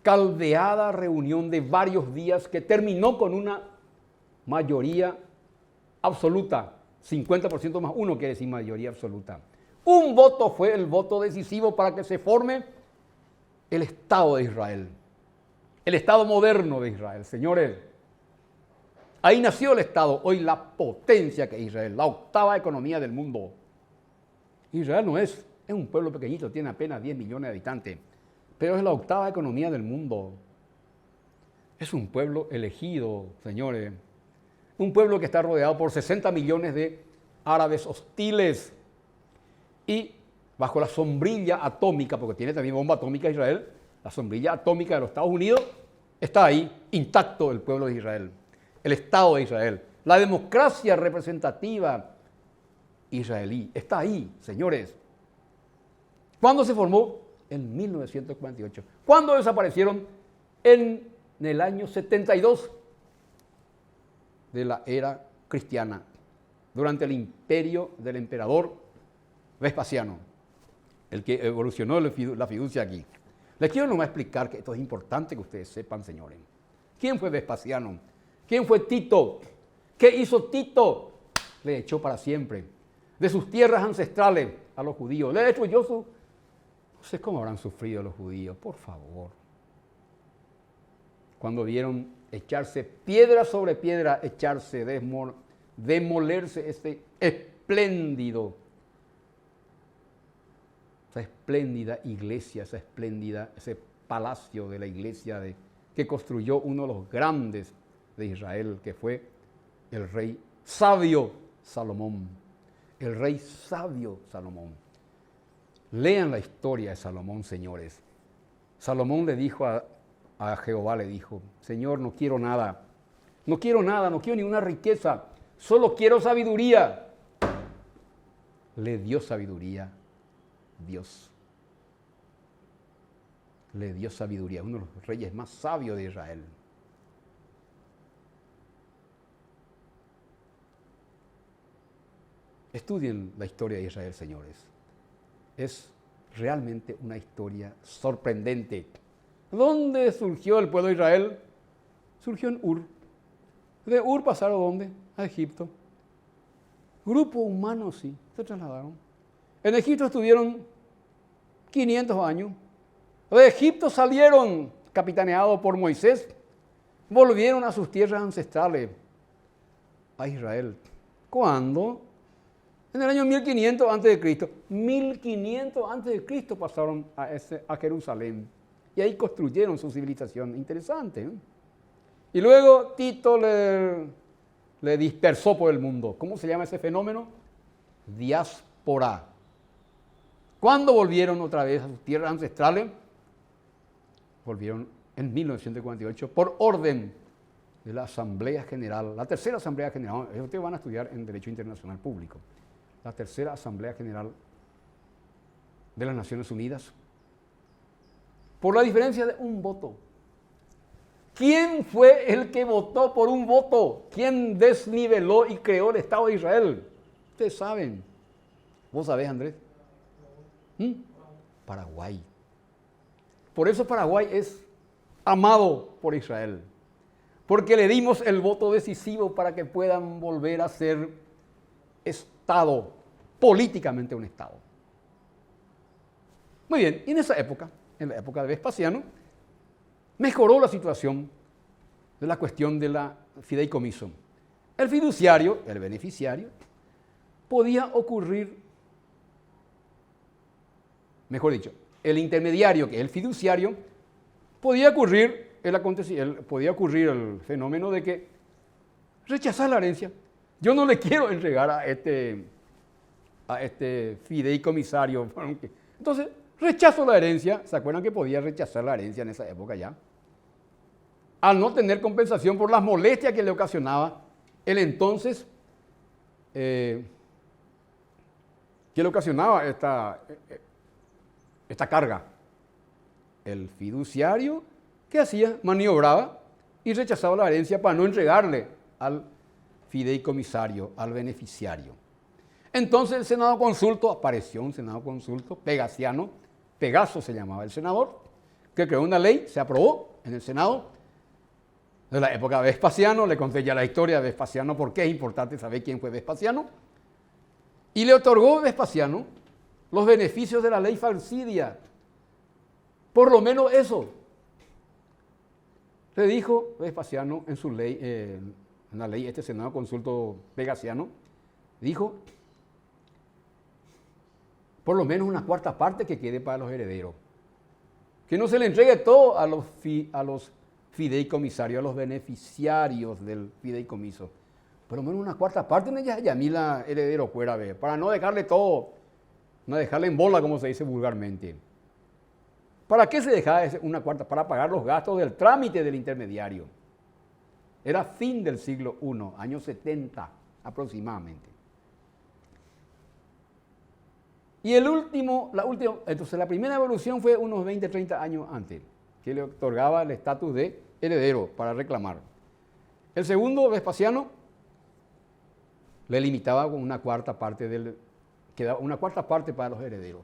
caldeada reunión de varios días que terminó con una mayoría absoluta. 50% más 1 quiere decir mayoría absoluta. Un voto fue el voto decisivo para que se forme el Estado de Israel. El Estado moderno de Israel, señores. Ahí nació el Estado, hoy la potencia que es Israel, la octava economía del mundo. Israel no es un pueblo pequeñito, tiene apenas 10 millones de habitantes, pero es la octava economía del mundo. Es un pueblo elegido, señores. Un pueblo que está rodeado por 60 millones de árabes hostiles y bajo la sombrilla atómica, porque tiene también bomba atómica Israel, la sombrilla atómica de los Estados Unidos, está ahí intacto el pueblo de Israel, el Estado de Israel, la democracia representativa israelí, está ahí, señores. ¿Cuándo se formó? En 1948. ¿Cuándo desaparecieron? En el año 72 de la era cristiana, durante el imperio del emperador Vespasiano, el que evolucionó la fiducia aquí. Les quiero nomás explicar que esto es importante que ustedes sepan, señores. ¿Quién fue Vespasiano? ¿Quién fue Tito? ¿Qué hizo Tito? Le echó para siempre de sus tierras ancestrales a los judíos. Le destruyó su... No sé cómo habrán sufrido los judíos, por favor. Cuando vieron echarse piedra sobre piedra, demolerse esa espléndida iglesia, ese palacio de la iglesia que construyó uno de los grandes de Israel, que fue el rey sabio Salomón. El rey sabio Salomón. Lean la historia de Salomón, señores. Salomón le dijo a Jehová, le dijo: Señor, no quiero nada, no quiero ninguna riqueza, solo quiero sabiduría. Le dio sabiduría Dios. Le dio sabiduría, uno de los reyes más sabios de Israel. Estudien la historia de Israel, señores. Es realmente una historia sorprendente. ¿Dónde surgió el pueblo de Israel? Surgió en Ur. De Ur pasaron ¿a dónde? A Egipto. Grupo humano, sí, se trasladaron. En Egipto estuvieron 500 años. De Egipto salieron, capitaneados por Moisés, volvieron a sus tierras ancestrales, a Israel. ¿Cuándo? En el año 1500 a.C. 1500 a.C. pasaron a Jerusalén. Y ahí construyeron su civilización. Interesante, ¿eh? Y luego Tito le dispersó por el mundo. ¿Cómo se llama ese fenómeno? Diáspora. ¿Cuándo volvieron otra vez a sus tierras ancestrales? Volvieron en 1948 por orden de la Asamblea General, la tercera Asamblea General. Ustedes van a estudiar en Derecho Internacional Público. La tercera Asamblea General de las Naciones Unidas, por la diferencia de un voto. ¿Quién fue el que votó por un voto? ¿Quién desniveló y creó el Estado de Israel? Ustedes saben. ¿Vos sabés, Andrés? Paraguay. Por eso Paraguay es amado por Israel, porque le dimos el voto decisivo para que puedan volver a ser Estado, políticamente un Estado. Muy bien, y en esa época, en la época de Vespasiano, mejoró la situación de la cuestión de la fideicomiso. El fiduciario, el beneficiario, podía ocurrir, mejor dicho, el intermediario, que es el fiduciario, podía ocurrir el fenómeno de que rechazar la herencia. Yo no le quiero entregar a este fideicomisario. Entonces, rechazo la herencia. ¿Se acuerdan que podía rechazar la herencia en esa época ya? Al no tener compensación por las molestias que le ocasionaba el entonces, que le ocasionaba esta carga. El fiduciario, ¿qué hacía? Maniobraba y rechazaba la herencia para no entregarle al fideicomisario, al beneficiario. Entonces el Senado Consulto, apareció un Senado Consulto pegasiano, Pegaso se llamaba el senador, que creó una ley, se aprobó en el Senado, de la época de Vespasiano. Le conté ya la historia de Vespasiano, porque es importante saber quién fue Vespasiano, y le otorgó Vespasiano los beneficios de la ley Falcidia, por lo menos eso. Le dijo Vespasiano en su ley, en la ley, Senado Consulto Pegasiano, dijo, por lo menos una cuarta parte que quede para los herederos. Que no se le entregue todo a los fideicomisario, a los beneficiarios del fideicomiso. Por lo menos una cuarta parte en ella Yamila heredero fuera, para no dejarle todo, no dejarle en bola, como se dice vulgarmente. ¿Para qué se dejaba una cuarta? Para pagar los gastos del trámite del intermediario. Era fin del siglo I, años 70 aproximadamente. Y entonces la primera evolución fue unos 20, 30 años antes, que le otorgaba el estatus de heredero para reclamar. El segundo, Vespasiano, le limitaba con una cuarta parte quedaba una cuarta parte para los herederos.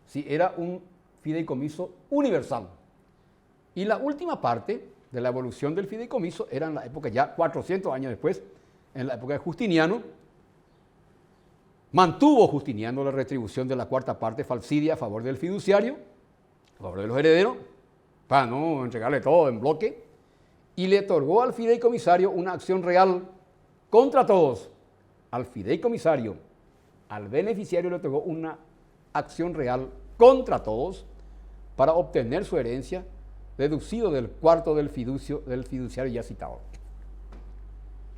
Sí, era un fideicomiso universal. Y la última parte de la evolución del fideicomiso era en la época, ya 400 años después, en la época de Justiniano. Mantuvo Justiniano la retribución de la cuarta parte falsidia a favor del fiduciario, a favor de los herederos, para no entregarle todo en bloque, y le otorgó al fideicomisario una acción real contra todos. Al fideicomisario, al beneficiario le otorgó una acción real contra todos para obtener su herencia, deducido del cuarto del fiduciario ya citado.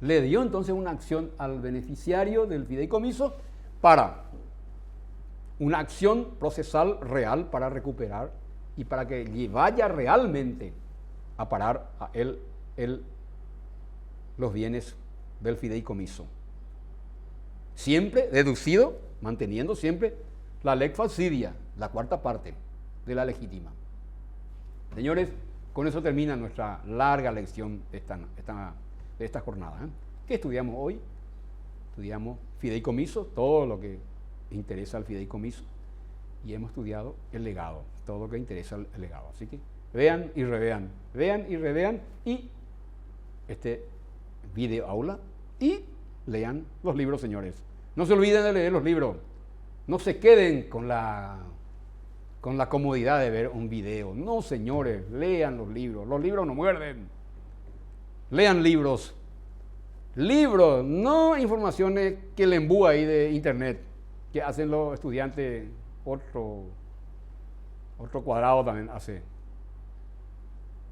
Le dio entonces una acción al beneficiario del fideicomiso para una acción procesal real para recuperar y para que vaya realmente a parar a él los bienes del fideicomiso. Siempre deducido, manteniendo siempre la lex falsidia, la cuarta parte de la legítima. Señores, con eso termina nuestra larga lección de esta jornada. ¿Qué estudiamos hoy? Estudiamos fideicomiso, todo lo que interesa al fideicomiso, y hemos estudiado el legado, todo lo que interesa el legado. Así que vean y revean y este video aula y lean los libros, señores. No se olviden de leer los libros. No se queden con la comodidad de ver un video. No, señores, lean los libros. Los libros no muerden. Lean libros. Libros, no informaciones que le embúa ahí de internet, que hacen los estudiantes otro cuadrado también hace.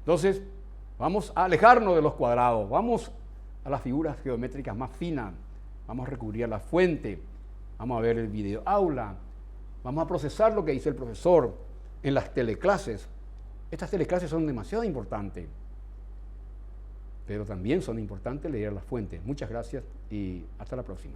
Entonces, vamos a alejarnos de los cuadrados, vamos a las figuras geométricas más finas, vamos a recurrir a la fuente, vamos a ver el video aula, vamos a procesar lo que dice el profesor en las teleclases. Estas teleclases son demasiado importantes, pero también son importantes leer las fuentes. Muchas gracias y hasta la próxima.